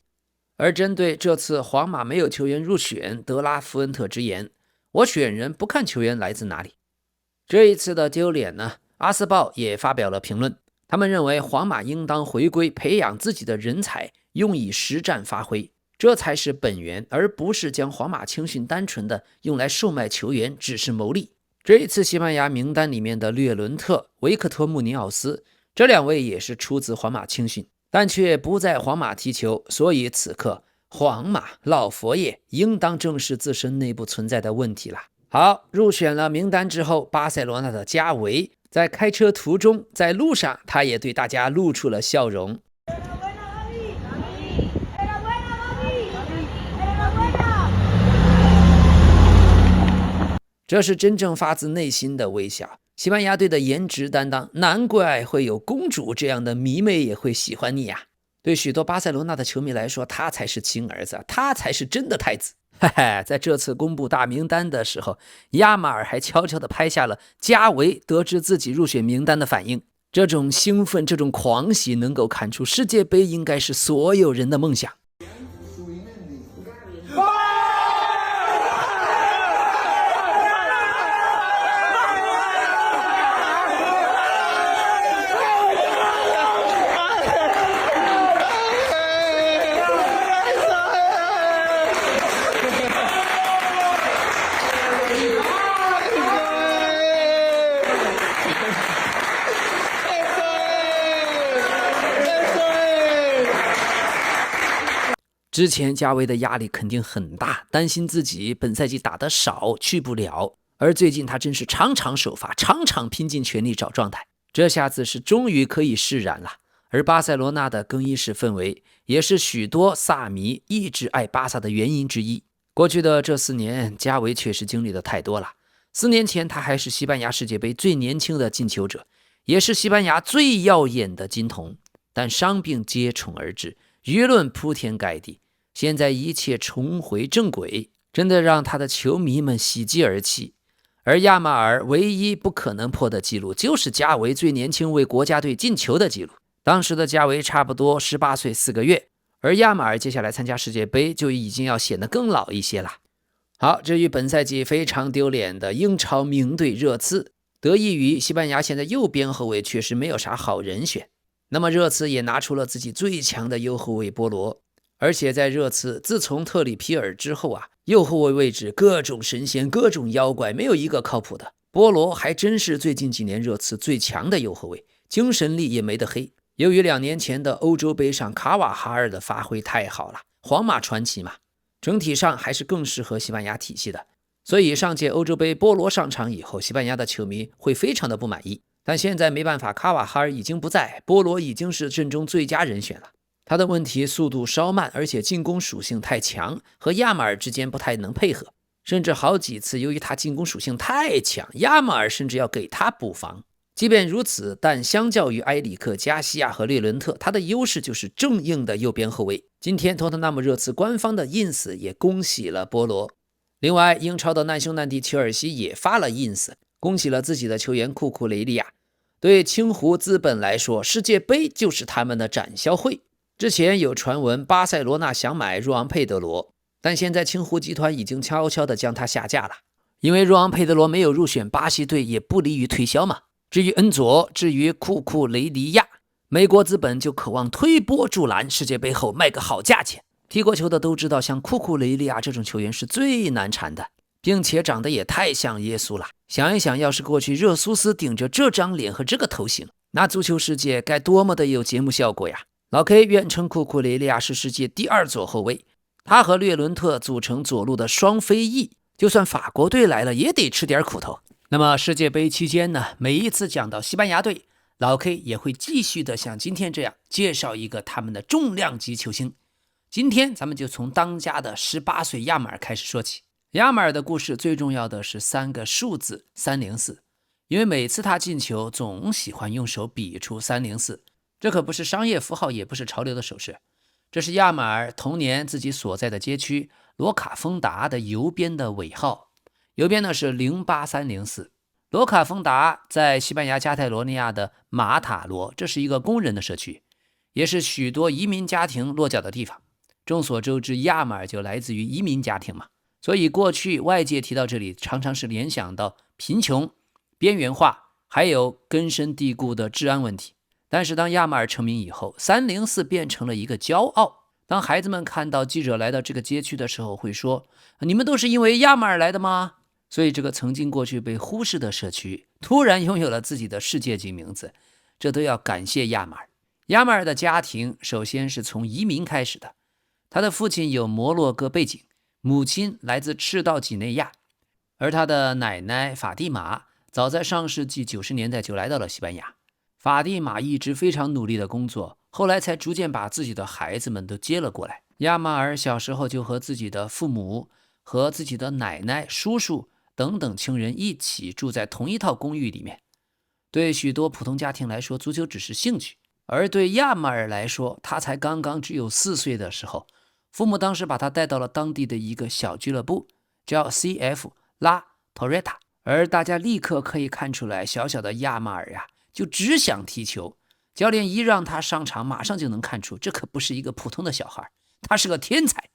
而針對這次皇馬沒有球員入選，德拉夫恩特直言，我選人不看球員來自哪裡。這一次的丟臉呢，阿斯報也發表了評論，他們認為皇馬應當回歸培養自己的人才，用以實戰發揮，這才是本源，而不是將皇馬青訓單純的用來售賣球員，只是牟利。這一次西班牙名單裡面的略倫特、維克托·穆尼奧斯，這2位也是出自皇馬青訓，但卻不在皇馬踢球，所以此刻皇馬老佛爺應當正視自身內部存在的問題了。好，入選了名單之後，巴塞羅那的加維在開車途中，在路上他也對大家露出了笑容。這是真正發自內心的微笑。西班牙隊的顏值擔當，難怪會有公主這樣的迷妹也會喜歡你呀。對許多巴塞羅那的球迷來說，他才是親兒子，他才是真的太子。在這次公布大名單的時候，亞馬爾還悄悄地拍下了加維得知自己入選名单的反應。這種興奮，這種狂喜，能夠看出世界杯應該是所有人的夢想。之前加維的壓力肯定很大，擔心自己本賽季打得少去不了，而最近他真是場场首發，场場拼盡全力找狀態，這下子是終於可以釋然了。而巴塞羅那的更衣室氛圍也是許多薩迷一直愛巴薩的原因之一。過去的這4年，加維確實經歷的太多了。4年前他還是西班牙世界杯最年輕的进球者，也是西班牙最耀眼的金童，但傷病接踵而至，輿論鋪天蓋地。現在一切重回正軌，真的讓他的球迷們喜極而泣。而亞馬爾唯一不可能破的記錄，就是加維最年輕為國家隊進球的記錄。當時的加維差不多18歲4個月，而亞馬爾接下來參加世界杯就已經要顯得更老一些了。好，至於本賽季非常丟臉的英超名隊熱刺，得益於西班牙現在右邊後衛確實沒有啥好人選，那麼熱刺也拿出了自己最強的右後衛波羅。而且在熱刺自從特里皮爾之後右後卫位置各種神仙各種妖怪，沒有一個靠譜的。波羅還真是最近幾年熱刺最強的右後衛，精神力也沒得黑。由於2年前的歐洲杯上卡瓦哈爾的發揮太好了，皇馬傳奇嘛，整體上還是更適合西班牙體系的。所以上屆歐洲杯波羅上場以後，西班牙的球迷會非常的不滿意。但現在沒办法，卡瓦哈爾已經不在，波羅已經是陣中最佳人選了。他的問題速度稍慢，而且進攻屬性太強，和亞馬爾之間不太能配合，甚至好幾次由於他進攻屬性太強，亞馬爾甚至要給他補防。即便如此，但相較於埃里克、加西亞和列倫特，他的優勢就是正硬的右邊後衛。今天托特納姆热刺官方的 ins 也恭喜了波羅。另外，英超的难兄难弟切爾西也發了 ins， 恭喜了自己的球員库庫雷利亚。对青湖资本來說，世界杯就是他們的展銷會。之前有傳聞巴塞羅那想買若昂佩德羅，但現在青湖集團已經悄悄地將他下架了，因為若昂佩德羅沒有入選巴西隊，也不利於推銷嘛。至於恩佐，至於庫庫雷利亞，美國資本就渴望推波助瀾，世界杯後賣個好價錢。踢過球的都知道，像庫庫雷利亞這種球員是最難纏的，並且長得也太像耶穌了。想一想，要是過去熱蘇斯頂着這張臉和這個頭型，那足球世界該多麼的有節目效果呀！老 K 願稱庫庫雷利亞是世界第2左後衛，他和略倫特組成左路的雙飛翼，就算法國隊來了也得吃點苦頭。那麼世界杯期間呢，每一次講到西班牙隊，老 K 也會繼續的像今天這樣介紹一個他們的重量級球星。今天咱們就從當家的18歲亞馬爾開始說起。亞馬爾的故事最重要的是3個數字304，因為每次他進球總喜歡用手比出304。這可不是商業符號，也不是潮流的手勢，這是亞馬爾童年自己所在的街區羅卡豐達的郵編的尾號，郵編呢是08304。羅卡豐達在西班牙加泰羅尼亞的馬塔羅，這是一個工人的社區，也是許多移民家庭落腳的地方。眾所周知，亞馬爾就來自於移民家庭嘛，所以過去外界提到這裡，常常是聯想到貧窮、邊緣化，還有根深蒂固的治安問題。但是當亞馬爾成名以後，304變成了一個驕傲。當孩子們看到記者來到這個街區的時候，會說：“你們都是因為亞馬爾來的嗎？”所以這個曾經過去被忽視的社區，突然擁有了自己的世界級名字，這都要感謝亞馬爾。亞馬爾的家庭首先是從移民開始的，他的父親有摩洛哥背景，母親來自赤道幾內亞，而他的奶奶法蒂瑪早在上世紀90年代就來到了西班牙。法蒂瑪一直非常努力的工作，後來才逐漸把自己的孩子們都接了過来。亞馬爾小時候就和自己的父母和自己的奶奶、叔叔等等親人一起住在同一套公寓裡面。對許多普通家庭來說，足球只是興趣，而對亞馬爾來說，他才剛剛只有4歲的時候，父母當時把他帶到了當地的一個小俱樂部，叫 CF 拉托瑞塔，而大家立刻可以看出來，小小的亞馬爾呀，就只想踢球。教練一讓他上場，馬上就能看出這可不是一個普通的小孩，他是個天才。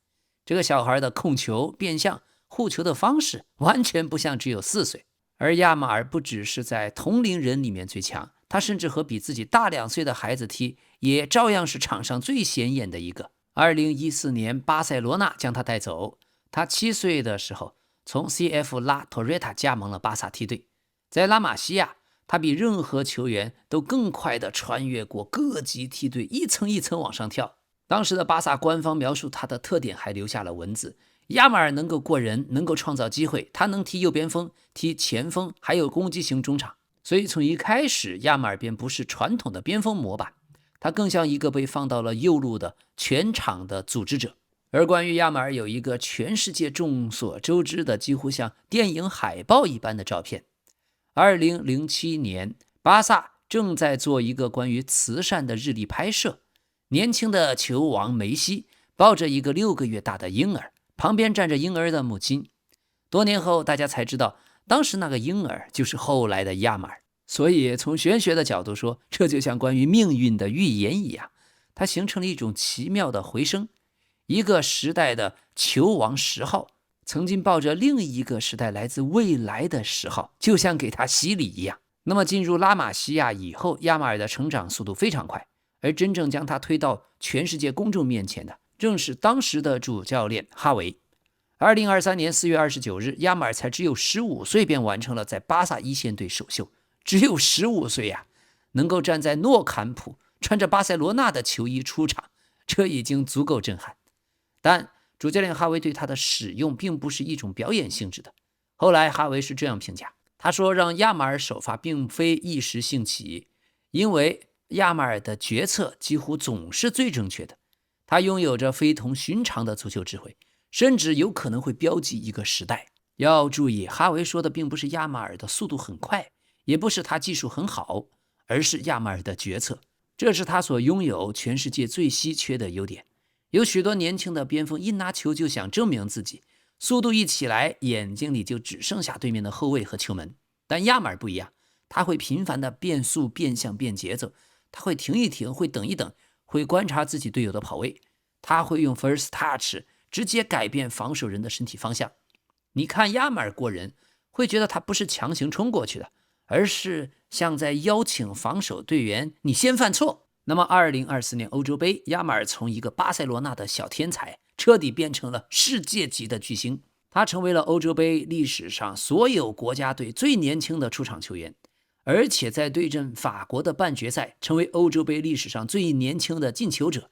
這個小孩的控球、變向、護球的方式完全不像只有4歲。而亞馬爾不只是在同齡人裡面最強，他甚至和比自己大2歲的孩子踢，也照樣是場上最顯眼的一個。2014年，巴塞羅那將他帶走。他7歲的時候，從 CF 拉托瑞塔加盟了巴薩梯隊。在拉瑪西亞，他比任何球員都更快地穿越過各級梯隊，一層一層往上跳。當時的巴薩官方描述他的特點，還留下了文字：亞馬爾能夠過人，能夠創造機會，他能踢右邊鋒、踢前鋒，還有攻擊型中場。所以從一開始，亞馬爾便不是傳統的邊鋒模板，他更像一個被放到了右路的全場的組織者。而關於亞馬爾，有一個全世界眾所周知的幾乎像電影海報一般的照片。2007年，巴薩正在做一個關於慈善的日曆拍攝，年輕的球王梅西抱着一個6個月大的嬰兒，旁邊站着嬰兒的母親。多年後，大家才知道，當時那個嬰兒就是後來的亞馬爾。所以從玄學的角度說，這就像關於命運的預言一樣，它形成了一種奇妙的回聲。一個時代的球王10號曾經抱着另一個時代來自未來的10號，就像給他洗禮一樣。那麼進入拉瑪西亞以後，亞馬爾的成長速度非常快，而真正將他推到全世界公眾面前的，正是當時的主教練哈維。2023年4月29日，亞馬爾才只有15歲便完成了在巴薩一線隊首秀，只有15歲呀，能夠站在諾坎普穿着巴塞羅那的球衣出場，這已經足夠震撼。但主教練哈維对他的使用並不是一種表演性質的。後來哈維是這樣評價，他說讓亞馬爾首發並非一時興起，因為亞馬爾的決策幾乎總是最正確的，他擁有着非同尋常的足球智慧，甚至有可能會標記一個時代。要注意，哈維說的並不是亞馬爾的速度很快，也不是他技術很好，而是亞馬爾的決策，這是他所擁有全世界最稀缺的優點。有許多年輕的邊鋒一拿球就想證明自己，速度一起來，眼睛裡就只剩下對面的後衛和球門。但亞馬爾不一樣，他會頻繁的變速、變向、變節奏，他會停一停，會等一等，會觀察自己隊友的跑位，他會用 first touch 直接改變防守人的身體方向。你看亞馬爾過人，會覺得他不是強行衝過去的，而是像在邀請防守隊員你先犯錯。那麼2024年歐洲杯，亞馬爾從一個巴塞羅那的小天才徹底變成了世界級的巨星，他成為了歐洲杯歷史上所有國家隊最年輕的出場球員，而且在对阵法國的半決賽成為歐洲杯歷史上最年輕的進球者。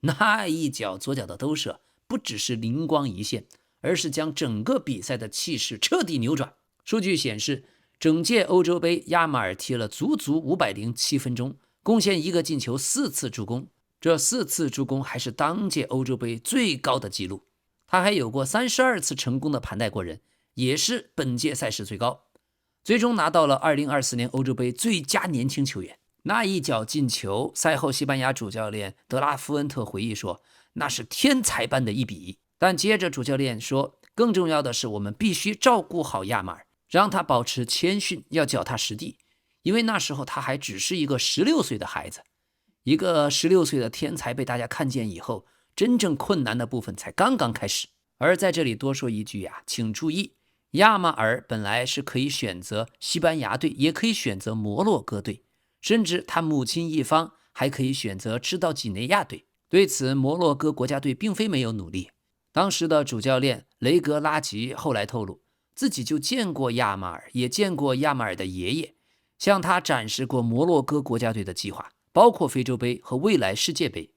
那一腳左腳的兜射不只是靈光一現，而是將整個比賽的氣勢徹底扭轉。數據顯示，整屆歐洲杯亞馬爾踢了足足507分鐘，貢獻1個進球，4次助攻，這4次助攻還是當屆歐洲杯最高的紀錄。他還有過32次成功的盤帶過人，也是本屆賽事最高。最終拿到了2024年歐洲杯最佳年輕球員。那一腳進球，賽後西班牙主教練德拉夫恩特回憶說，那是天才般的一筆。但接着主教練說，更重要的是我們必須照顧好亞馬爾，讓他保持謙遜，要腳踏實地。因為那時候他還只是一個16歲的孩子，一個16歲的天才被大家看見以後，真正困難的部分才剛剛開始。而在這裡多說一句呀，請注意，亞馬爾本來是可以選擇西班牙隊，也可以選擇摩洛哥隊，甚至他母親一方還可以選擇吃到幾內亞隊。對此，摩洛哥國家隊並非沒有努力。當時的主教練雷格拉吉後來透露，自己就見過亞馬爾，也見過亞馬爾的爺爺，向他展示過摩洛哥國家隊的計劃，包括非洲杯和未來世界杯。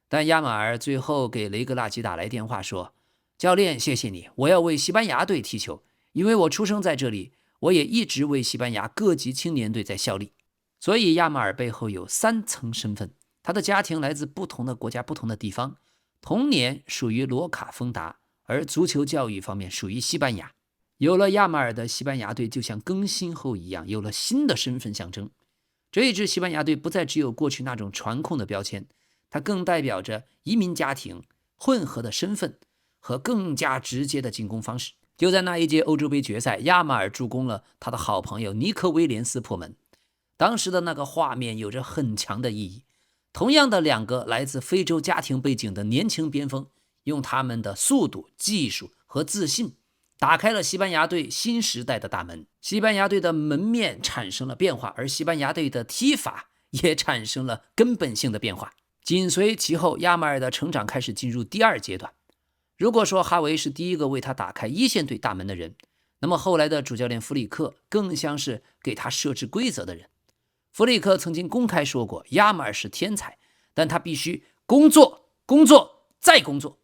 但亞馬爾最後給雷格拉吉打來電話說，教練，謝謝你，我要為西班牙隊踢球，因為我出生在這裡，我也一直為西班牙各級青年隊在效力。所以亞馬爾背後有3層身份，他的家庭來自不同的國家、不同的地方，童年屬於羅卡豐達，而足球教育方面屬於西班牙。有了亞馬爾的西班牙隊就像更新後一樣，有了新的身份象徵。這一支西班牙隊不再只有過去那種傳控的標籤，它更代表着移民家庭、混合的身份和更加直接的进攻方式。就在那一届歐洲盃決賽，亞馬爾助攻了他的好朋友尼克威廉斯破門。當時的那個畫面有着很強的意義。同樣的兩個來自非洲家庭背景的年輕邊鋒，用他們的速度、技術和自信，打開了西班牙隊新時代的大門。西班牙隊的门面產生了變化，而西班牙隊的踢法也產生了根本性的變化。緊隨其後，亞馬爾的成長開始進入第二階段。如果說哈維是第一個為他打開一線隊大門的人，那麼後來的主教練弗里克更像是給他設置規則的人。弗里克曾經公開說過，亞馬爾是天才，但他必須工作、工作再工作。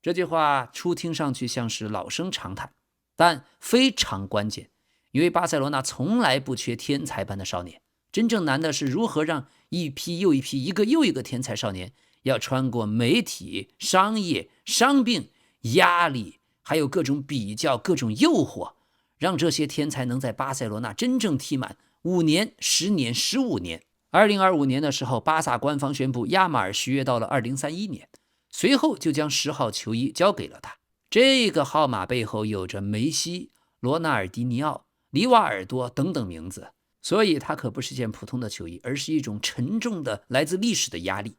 這句話初聽上去像是老生常談，但非常關鍵，因為巴塞羅那從來不缺天才般的少年。真正難的是如何讓一批又一批、一個又一個天才少年要穿過媒体、商業、傷病、壓力，還有各種比較、各種誘惑，讓這些天才能在巴塞羅那真正踢滿5年、10年、15年。2025年的時候，巴薩官方宣布亞馬爾續約到了2031年，隨後就將10號球衣交給了他。這個號碼背後有着梅西、羅納爾迪尼奧、里瓦爾多等等名字，所以它可不是件普通的球衣，而是一種沉重的來自歷史的压力。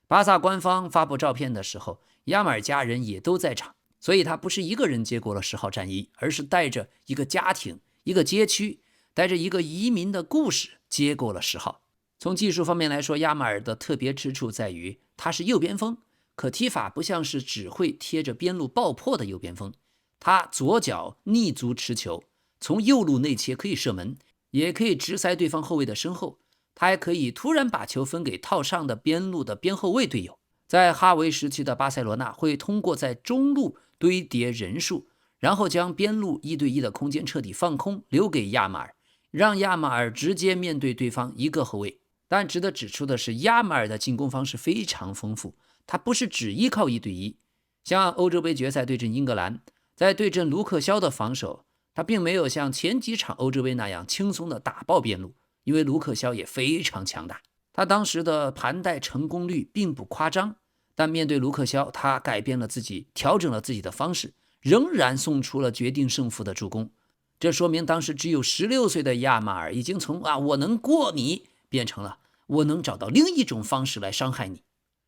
巴薩官方發布照片的时候，亞馬爾家人也都在場，所以他不是一個人接過了10號戰衣，而是帶着一個家庭、一個街區，帶着一個移民的故事接過了10號。從技術方面來說，亞馬爾的特別之處在於他是右邊鋒，可踢法不像是只會貼着邊路爆破的右邊鋒，他左腳逆足持球，從右路內切可以射門，也可以直塞對方後衛的身後，他還可以突然把球分給套上的邊路的邊後衛隊友。在哈維時期的巴塞羅那會通過在中路堆疊人數，然後將邊路1對1的空間徹底放空，留給亞馬爾，讓亞馬爾直接面對對方一個後衛。但值得指出的是，亞馬爾的進攻方式非常豐富，他不是只依靠1对1。像歐洲盃決賽對陣英格蘭，在對陣盧克肖的防守，他並沒有像前幾場歐洲盃那樣輕鬆的打爆邊路，因為盧克肖也非常強大。他當時的盘帶成功率並不誇張，但面对盧克肖，他改變了自己，調整了自己的方式，仍然送出了決定勝負的助攻。這說明當時只有16歲的亞馬爾已經從我能過你變成了我能找到另一種方式來傷害你。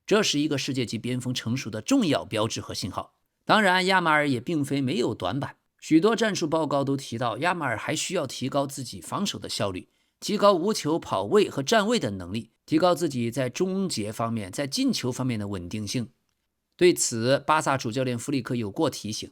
這是一個世界級邊鋒成熟的重要標誌和信號。當然，亞馬爾也並非沒有短板，許多戰術報告都提到亞馬爾還需要提高自己防守的效率，提高無球跑位和站位的能力，提高自己在終結方面、在進球方面的穩定性。對此，巴薩主教練弗里克有過提醒，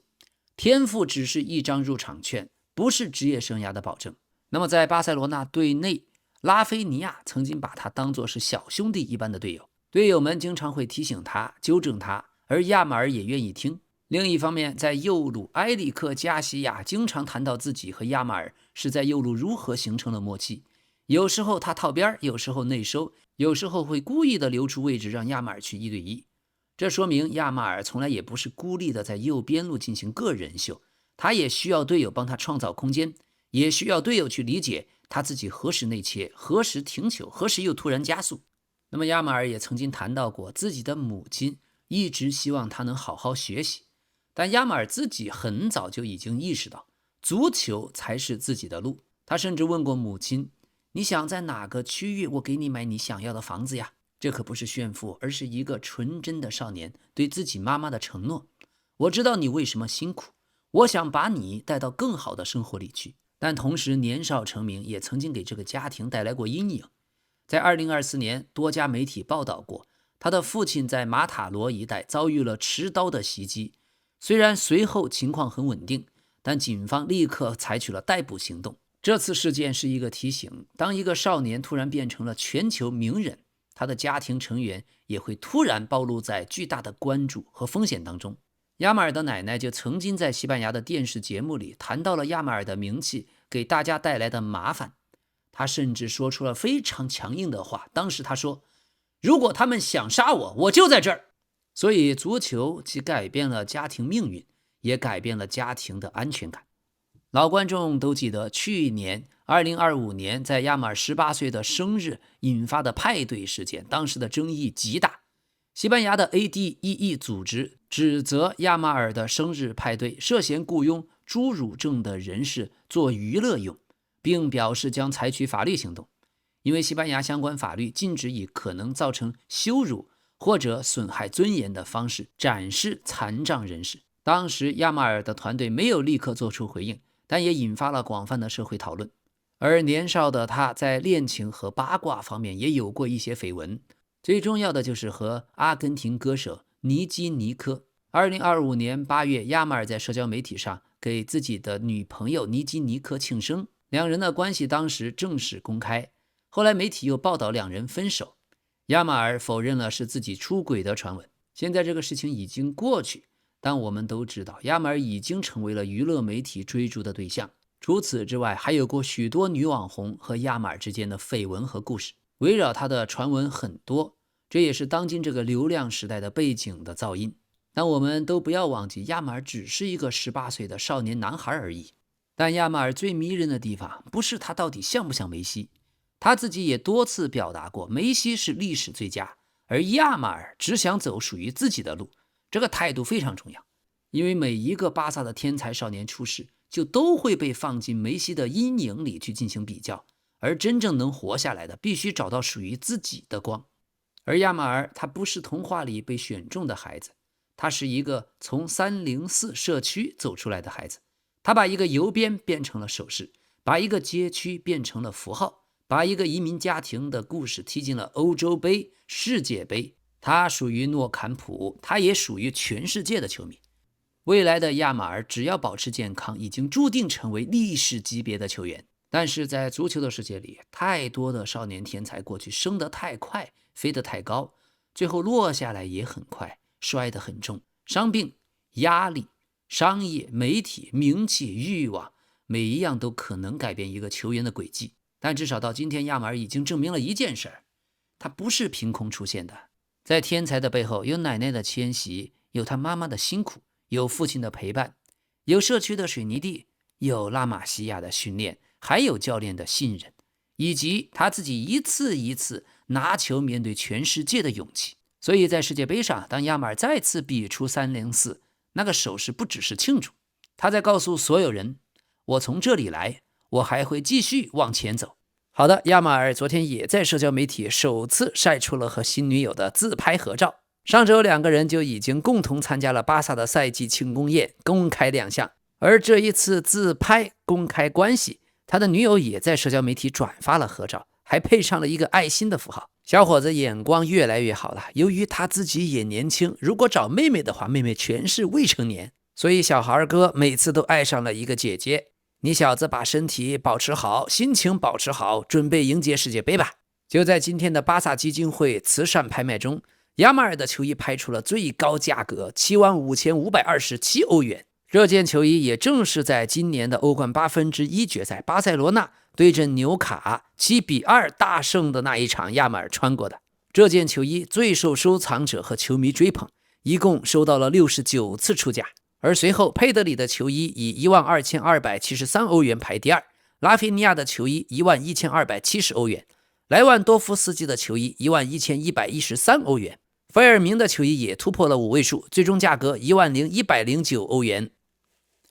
天賦只是一張入場券，不是職業生涯的保證。那麼在巴塞羅那隊內，拉菲尼亞曾經把他當作是小兄弟一般的隊友，队友們經常會提醒他、糾正他，而亞馬爾也願意聽。另一方面，在右路，埃里克·加西亞經常談到自己和亞馬爾是在右路如何形成了默契。有時候他套邊，有時候內收，有時候會故意的留出位置讓亞馬爾去1對1。這說明亞馬爾從來也不是孤立的在右邊路進行個人秀，他也需要隊友幫他創造空間，也需要隊友去理解他自己何時內切，何時停球，何時又突然加速。那麼亞馬爾也曾經談到過，自己的母親一直希望他能好好學習，但亞馬爾自己很早就已經意識到，足球才是自己的路。他甚至問過母親，你想在哪個區域，我給你買你想要的房子呀？這可不是炫富，而是一個純真的少年對自己媽媽的承諾。我知道你為什麼辛苦，我想把你帶到更好的生活裡去。但同時年少成名也曾經給這個家庭帶來過陰影。在2024年，多家媒體報道過，他的父親在馬塔羅一帶遭遇了持刀的襲擊。雖然隨後情況很穩定，但警方立刻採取了逮捕行動。這次事件是一個提醒，當一個少年突然變成了全球名人，他的家庭成員也會突然暴露在巨大的關注和風險當中。亞馬爾的奶奶就曾經在西班牙的電視節目裡談到了亞馬爾的名氣給大家帶來的麻煩。他甚至說出了非常強硬的話，當時他說，如果他們想殺我，我就在這兒。所以足球既改變了家庭命運，也改變了家庭的安全感。老觀眾都記得去年2025年在亞馬爾18歲的生日引發的派對事件，當時的爭議極大。西班牙的 ADEE 組織指責亞馬爾的生日派對涉嫌僱傭侏儒症的人士做娛樂用，並表示將採取法律行動，因為西班牙相關法律禁止以可能造成羞辱或者損害尊嚴的方式展示殘障人士。當時亞馬爾的團隊沒有立刻做出回應，但也引發了廣泛的社會討論。而年少的他在戀情和八卦方面也有過一些緋聞，最重要的就是和阿根廷歌手尼基尼科。2025年8月，亞馬爾在社交媒體上給自己的女朋友尼基尼科慶生，兩人的關係當時正式公開。後來媒體又報道兩人分手，亞馬爾否認了是自己出軌的傳聞。現在這個事情已經過去，但我們都知道亞馬爾已經成為了娛樂媒體追逐的对象。除此之外，還有過許多女網紅和亞馬爾之間的緋聞和故事，圍繞他的傳聞很多，這也是當今這個流量時代的背景的噪音。但我們都不要忘記，亞馬爾只是一個18歲的少年男孩而已。但亞馬爾最迷人的地方不是他到底像不像梅西，他自己也多次表達過，梅西是歷史最佳，而亞馬爾只想走屬於自己的路。這個態度非常重要，因為每一個巴薩的天才少年出世，就都會被放進梅西的陰影裡去進行比較，而真正能活下來的必須找到屬於自己的光。而亞馬爾他不是童話裡被選中的孩子，他是一個從304社區走出來的孩子。他把一個郵編變成了首飾，把一個街區變成了符號，把一個移民家庭的故事踢進了歐洲杯、世界杯。他屬於諾坎普，他也屬於全世界的球迷。未來的亞馬爾只要保持健康，已經注定成為歷史級別的球員。但是在足球的世界裡，太多的少年天才过去升得太快，飛得太高，最後落下來也很快，摔得很重。傷病、壓力、商業、媒體、名氣、慾望，每一樣都可能改變一個球員的軌跡。但至少到今天，亞馬爾已經證明了一件事，他不是憑空出現的。在天才的背後，有奶奶的遷徙，有他媽媽的辛苦，有父親的陪伴，有社區的水泥地，有拉瑪西亞的訓練，還有教練的信任，以及他自己一次一次拿球面對全世界的勇氣。所以在世界杯上，當亞馬爾再次比出304，那個手勢不只是慶祝，他在告訴所有人，我從這裡來，我還會繼續往前走。好的，亞馬爾昨天也在社交媒體首次曬出了和新女友的自拍合照。上周兩個人就已經共同參加了巴薩的賽季慶功宴，公開亮相。而這一次自拍公開關係，他的女友也在社交媒體轉發了合照，還配上了一個愛心的符號。小伙子眼光越來越好了，由於他自己也年輕，如果找妹妹的話，妹妹全是未成年，所以小孩哥每次都愛上了一個姐姐。你小子把身體保持好，心情保持好，準備迎接世界杯吧。就在今天的巴薩基金會慈善拍賣中，亞馬爾的球衣拍出了最高價格75527歐元。這件球衣也正是在今年的歐冠1/8決賽，巴塞羅那對陣紐卡7-2大勝的那一場，亞馬爾穿過的。這件球衣最受收藏者和球迷追捧，一共收到了69次出價。而隨後佩德里的球衣以12273歐元排第二，拉菲尼亞的球衣11270歐元，萊萬多夫斯基的球衣11113歐元，菲爾明的球衣也突破了5位數，最終價格10109歐元。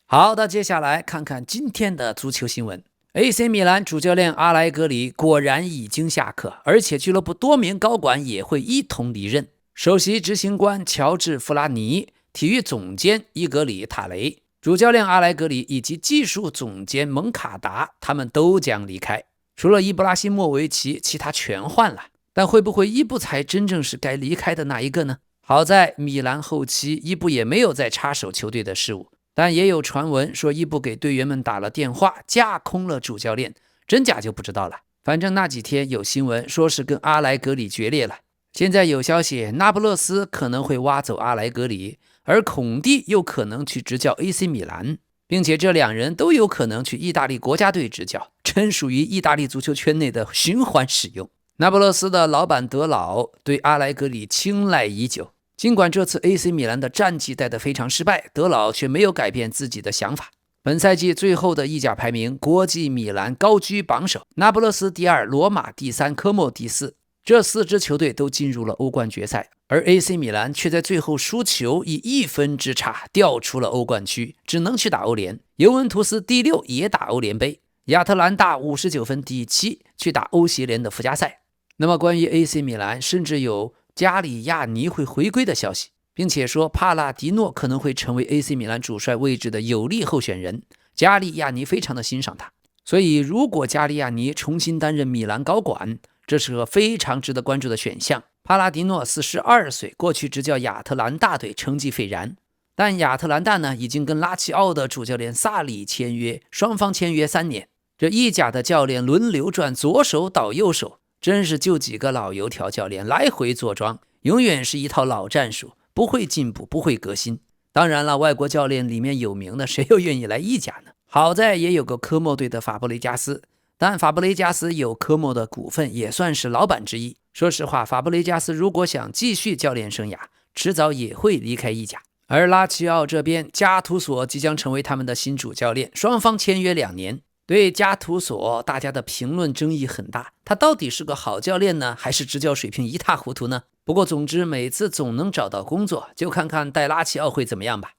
好的，接下來看看今天的足球新聞。AC 米蘭主教練阿萊格里果然已經下課，而且俱樂部多名高管也會一同離任。首席執行官喬治·弗拉尼、體育總監伊格里·塔雷、主教練阿萊格里以及技術總監蒙卡達，他們都將離開。除了伊布拉希莫維奇，其他全換了。但會不會伊布才真正是該離開的那一個呢？好在米蘭後期伊布也沒有再插手球隊的事務，但也有傳聞說伊布給隊員們打了電話，架空了主教練，真假就不知道了。反正那幾天有新聞說是跟阿萊格里決裂了。現在有消息，那不勒斯可能會挖走阿萊格里，而孔蒂又可能去執教 AC 米蘭，並且這兩人都有可能去意大利國家隊執教，真屬於意大利足球圈內的循環使用。那不勒斯的老板德老對阿萊格里青睞已久，儘管這次 AC 米蘭的戰績帶得非常失敗，德老卻沒有改變自己的想法。本賽季最後的意甲排名，國際米蘭高居榜首，那不勒斯第二，羅馬第三，科莫第四。這4支球隊都進入了歐冠決賽，而 AC 米蘭卻在最後輸球，以1分之差掉出了歐冠區，只能去打歐聯。尤文圖斯第6也打歐聯杯，亞特蘭大59分第7去打歐協聯的附加賽。那麼關於 AC 米蘭，甚至有加里亞尼會回歸的消息，並且說帕拉迪諾可能會成為 AC 米蘭主帥位置的有力候選人。加里亞尼非常的欣賞他，所以如果加里亞尼重新擔任米蘭高管，這是個非常值得關注的選項。帕拉迪諾42歲，過去執教亞特蘭大隊，成績斐然。但亞特蘭大呢，已經跟拉齊奧的主教練薩里簽約，雙方簽約3年。這意甲的教練輪流轉，左手倒右手，真是就幾個老油條教練來回坐莊，永遠是一套老戰術，不會進步，不會革新。當然了，外國教練裡面有名的，誰又願意来意甲呢？好在也有個科莫隊的法布雷加斯。但法布雷加斯有科莫的股份，也算是老板之一。說實話，法布雷加斯如果想繼續教練生涯，遲早也會離開意甲。而拉齊奧這邊，加圖索即將成為他們的新主教練，雙方簽約2年。對加圖索，大家的評論爭議很大，他到底是個好教練呢，還是執教水平一塌糊塗呢？不過總之，每次總能找到工作，就看看帶拉齊奧會怎麼樣吧。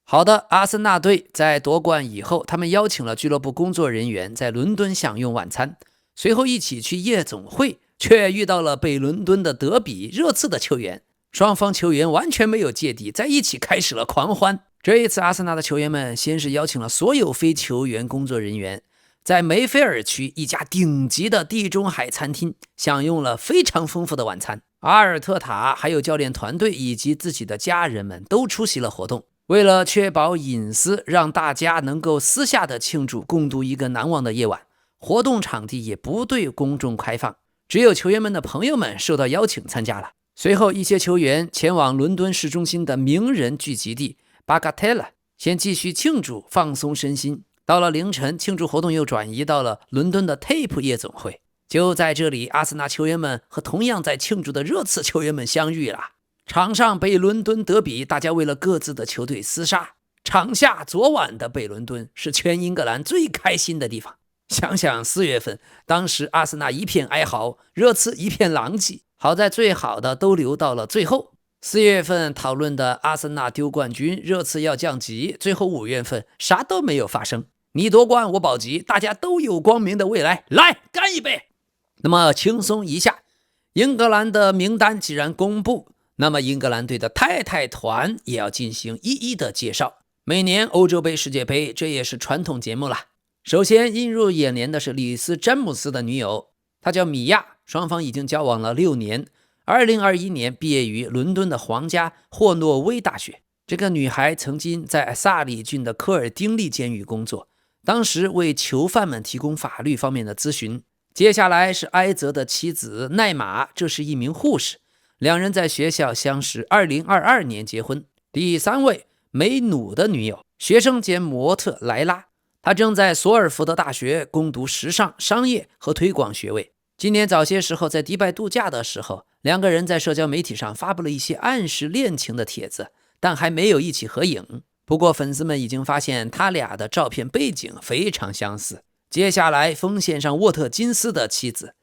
好的，阿森納隊在奪冠以後，他們邀請了俱樂部工作人員在倫敦享用晚餐，隨後一起去夜總會，卻遇到了北倫敦的德比熱刺的球員，雙方球員完全沒有芥蒂，在一起開始了狂歡。這一次阿森納的球員們先是邀請了所有非球員工作人員，在梅菲爾區一家頂級的地中海餐廳享用了非常豐富的晚餐。阿爾特塔還有教練團隊以及自己的家人們都出席了活動。為了確保隱私，讓大家能夠私下的慶祝，共度一個難忘的夜晚，活動場地也不對公眾開放，只有球員們的朋友們受到邀請參加了。隨後一些球員前往倫敦市中心的名人聚集地巴嘎特拉，先繼續慶祝放鬆身心。到了凌晨，慶祝活動又轉移到了倫敦的 Tape 夜總會。就在這裡，阿森納球員們和同樣在慶祝的熱刺球員們相遇了。場上北倫敦德比，大家為了各自的球隊廝殺。場下昨晚的北倫敦是全英格蘭最開心的地方。想想4月份，當時阿森納一片哀嚎，熱刺一片狼藉。好在最好的都留到了最後。4月份討論的阿森納丟冠軍，熱刺要降級，最後5月份啥都沒有發生。你奪冠，我保級，大家都有光明的未來。來，乾一杯！那麼輕鬆一下，英格蘭的名單既然公布，那麼英格蘭隊的太太團也要進行一一的介紹。每年歐洲杯、世界杯，這也是傳統節目了。首先映入眼簾的是里斯詹姆斯的女友，她叫米婭，雙方已經交往了6年。2021年畢業於倫敦的皇家霍諾威大學。這個女孩曾經在薩里郡的科爾丁利監獄工作，當時為囚犯們提供法律方面的諮詢。接下來是埃澤的妻子奈瑪，這是一名護士。兩人在學校相識，2022年結婚。第3位，梅努的女友，學生兼模特萊拉，她正在索爾福德大學攻讀時尚、商業和推廣學位。今年早些時候在迪拜度假的時候，兩個人在社交媒體上發布了一些暗示戀情的帖子，但還沒有一起合影。不過粉絲們已經發現他倆的照片背景非常相似。接下來鋒線上沃特金斯的妻子，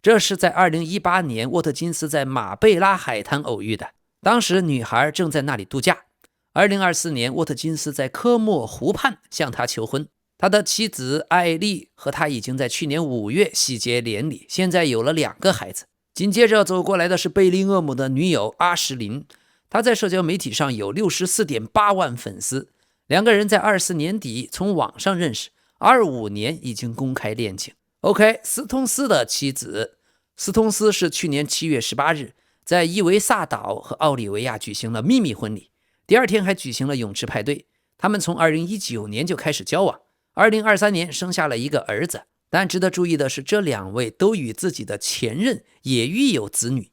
這是在2018年沃特金斯在馬貝拉海灘偶遇的，當時女孩正在那裡度假。2024年沃特金斯在科莫湖畔向他求婚，他的妻子艾莉和他已經在去年5月喜結連理，現在有了2個孩子。緊接着走過來的是貝林厄姆的女友阿什林，他在社交媒體上有 64.8 萬粉絲，两個人在24年底從網上認識，25年已經公開戀情。OK， 斯通斯的妻子，斯通斯是去年7月18日在伊維薩島和奧里維亞舉行了秘密婚禮，第2天還舉行了泳池派對。他們從2019年就開始交往，2023年生下了一個兒子。但值得注意的是，這2位都與自己的前任也育有子女。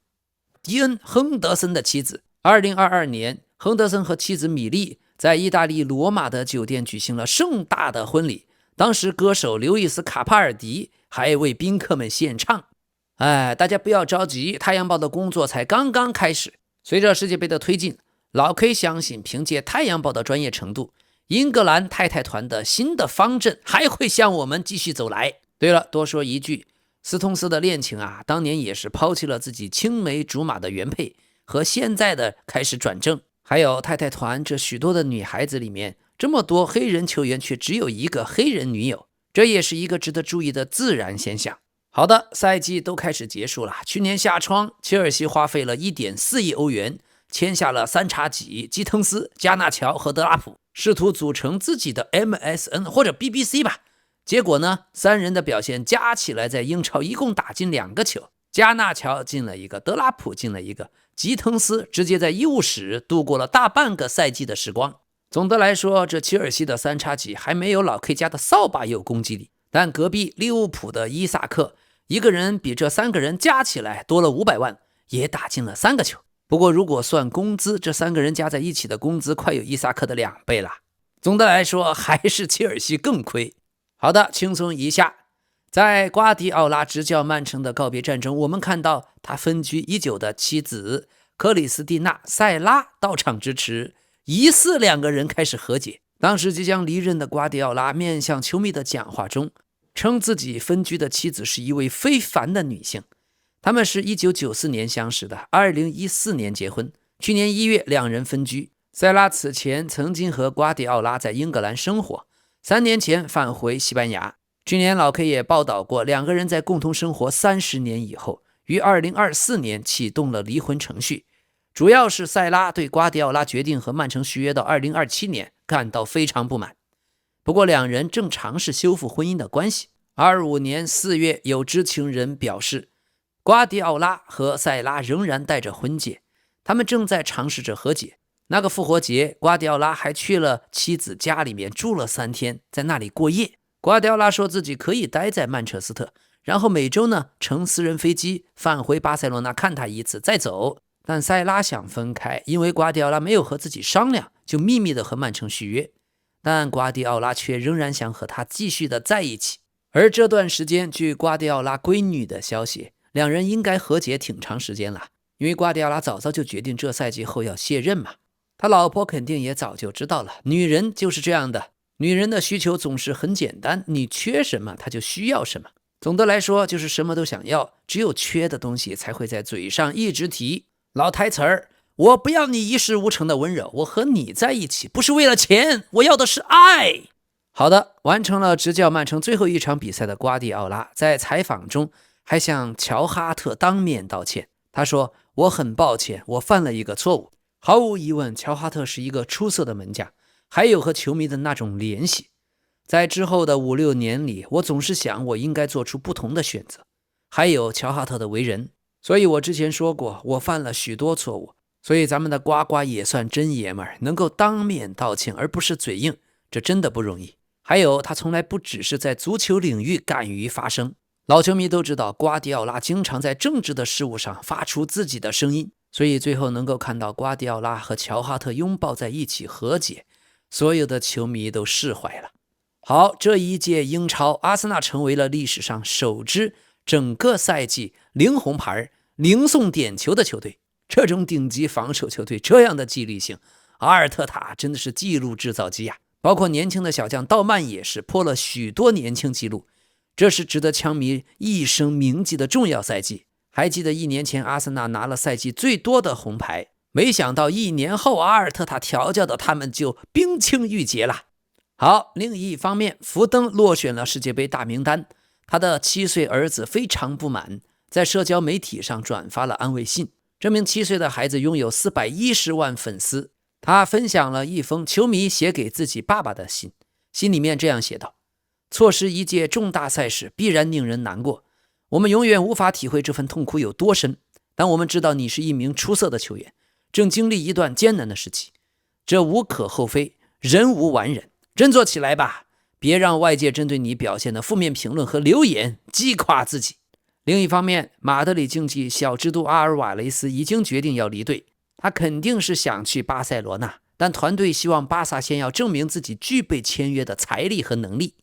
迪恩·亨德森的妻子，2022年，亨德森和妻子米莉在意大利羅馬的酒店舉行了盛大的婚禮，當時歌手劉易斯·卡帕爾迪還為賓客們獻唱。大家不要着急，太陽報的工作才剛剛開始。隨着世界杯的推進，老 K 相信憑借太陽報的專業程度，英格蘭太太團的新的方陣還會向我們繼續走來。對了，多說一句，斯通斯的戀情啊，當年也是拋棄了自己青梅竹馬的原配，和現在的開始轉正。還有太太團這許多的女孩子裡面，這麼多黑人球員卻只有一個黑人女友，這也是一個值得注意的自然現象。好的，賽季都開始結束了。去年夏窗，切爾西花費了1.4億歐元，簽下了三叉戟、基滕斯、加納喬和德拉普，試圖組成自己的 MSN 或者 BBC 吧。結果呢，三人的表現加起來在英超一共打進2個球，加納喬進了1個，德拉普進了1個，基滕斯直接在醫務室度過了大半個賽季的時光。總的來說，這切爾西的三叉戟還沒有老 K 家的掃把有攻擊力，但隔壁利物浦的伊薩克一個人比這3個人加起來多了500萬，也打進了3個球。不過如果算工資，這3個人加在一起的工資快有伊薩克的2倍了。總的來說，還是切爾西更虧。好的，輕鬆一下。在瓜迪奧拉執教曼城的告別戰中，我們看到他分居已久的妻子克里斯蒂娜·塞拉到場支持，疑似2個人開始和解。當時即將離任的瓜迪奧拉面向球迷的講話中，稱自己分居的妻子是一位非凡的女性。他們是1994年相識的，2014年結婚。去年1月2人分居。塞拉此前曾經和瓜迪奧拉在英格蘭生活，3年前返回西班牙。去年老 K 也報道過，2個人在共同生活30年以後，於2024年啟動了離婚程序。主要是塞拉對瓜迪奧拉決定和曼城續約到2027年感到非常不滿。不過2人正嘗試修復婚姻的關係。25年4月，有知情人表示，瓜迪奧拉和塞拉仍然戴着婚戒，他們正在嘗試着和解。那個復活節，瓜迪奧拉還去了妻子家裡面住了3天，在那裡過夜。瓜迪奧拉說自己可以待在曼徹斯特，然後每周呢乘私人飛機返回巴塞羅那看他一次再走。但塞拉想分開，因為瓜迪奧拉沒有和自己商量，就秘密的和曼城續約。但瓜迪奧拉卻仍然想和他繼續的在一起。而這段時間，據瓜迪奧拉閨女的消息，2人應該和解挺長時間了，因為瓜迪奧拉早就決定這賽季後要卸任嘛。他老婆肯定也早就知道了，女人就是這樣的，女人的需求總是很簡單，你缺什麼她就需要什麼。總的來說就是什麼都想要，只有缺的東西才會在嘴上一直提。老台詞兒，我不要你一事無成的溫柔，我和你在一起不是為了錢，我要的是愛。好的，完成了執教曼城最後一場比賽的瓜迪奧拉在採訪中還向喬哈特當面道歉。他說，我很抱歉，我犯了一個錯誤。毫無疑問，喬哈特是一個出色的門將，還有和球迷的那種聯繫。在之後的5、6年裡，我總是想我應該做出不同的選擇。還有喬哈特的為人，所以我之前說過，我犯了許多錯誤。所以咱們的呱呱也算真爺們兒，能夠當面道歉而不是嘴硬，這真的不容易。還有，他從來不只是在足球領域敢於發聲。老球迷都知道，瓜迪奧拉經常在政治的事物上發出自己的聲音，所以最後能夠看到瓜迪奧拉和喬哈特擁抱在一起和解，所有的球迷都釋懷了。好，這一屆英超，阿森納成為了歷史上首支整個賽季零紅牌、零送點球的球隊。這種頂級防守球隊這樣的紀律性，阿爾特塔真的是紀錄製造機呀！包括年輕的小將道曼也是破了許多年輕紀錄，這是值得槍迷一生銘記的重要賽季。還記得1年前阿森納拿了賽季最多的紅牌，沒想到1年後阿爾特塔調教的他們就冰清玉潔了。好，另一方面，福登落選了世界杯大名單，他的7歲兒子非常不滿，在社交媒體上轉發了安慰信。這名7歲的孩子擁有410萬粉絲，他分享了一封球迷寫給自己爸爸的信，信裡面這樣寫道：錯失一屆重大賽事必然令人難過，我們永遠無法體會這份痛苦有多深，但我們知道你是一名出色的球員，正經歷一段艱難的時期，這無可厚非，人無完人，振作起來吧，別讓外界針對你表現的負面評論和流言擊垮自己。另一方面，馬德里競技小支督阿爾瓦雷斯已經決定要離隊，他肯定是想去巴塞羅那，但團隊希望巴薩先要證明自己具備簽約的財力和能力。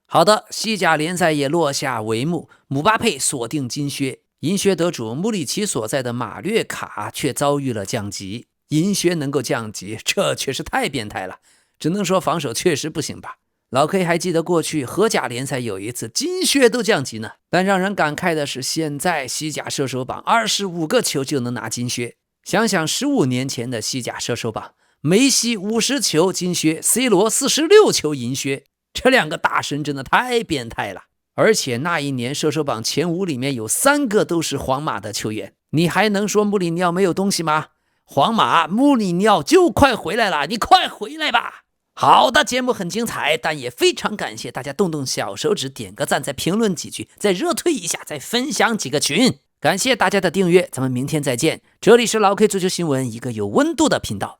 好的，西甲聯賽也落下帷幕，姆巴佩鎖定金靴，銀靴得主穆里奇所在的馬略卡卻遭遇了降級。銀靴能夠降級，這確實太變態了，只能說防守確實不行吧。老 K 還記得過去荷甲聯賽有一次金靴都降級呢，但讓人感慨的是，現在西甲射手榜25個球就能拿金靴。想想15年前的西甲射手榜，梅西50球金靴 ，C 羅46球銀靴，這兩個大神真的太變態了。而且那一年射手榜前5裡面有3個都是皇馬的球員，你還能說穆里尼奧沒有東西嗎？皇馬穆里尼奧就快回來了，你快回來吧！好的，節目很精彩，但也非常感謝大家動動小手指，點個讚，再評論幾句，再熱推一下，再分享幾個群。感謝大家的訂閱，咱們明天再見。這裡是老 K 足球新聞，一個有溫度的頻道。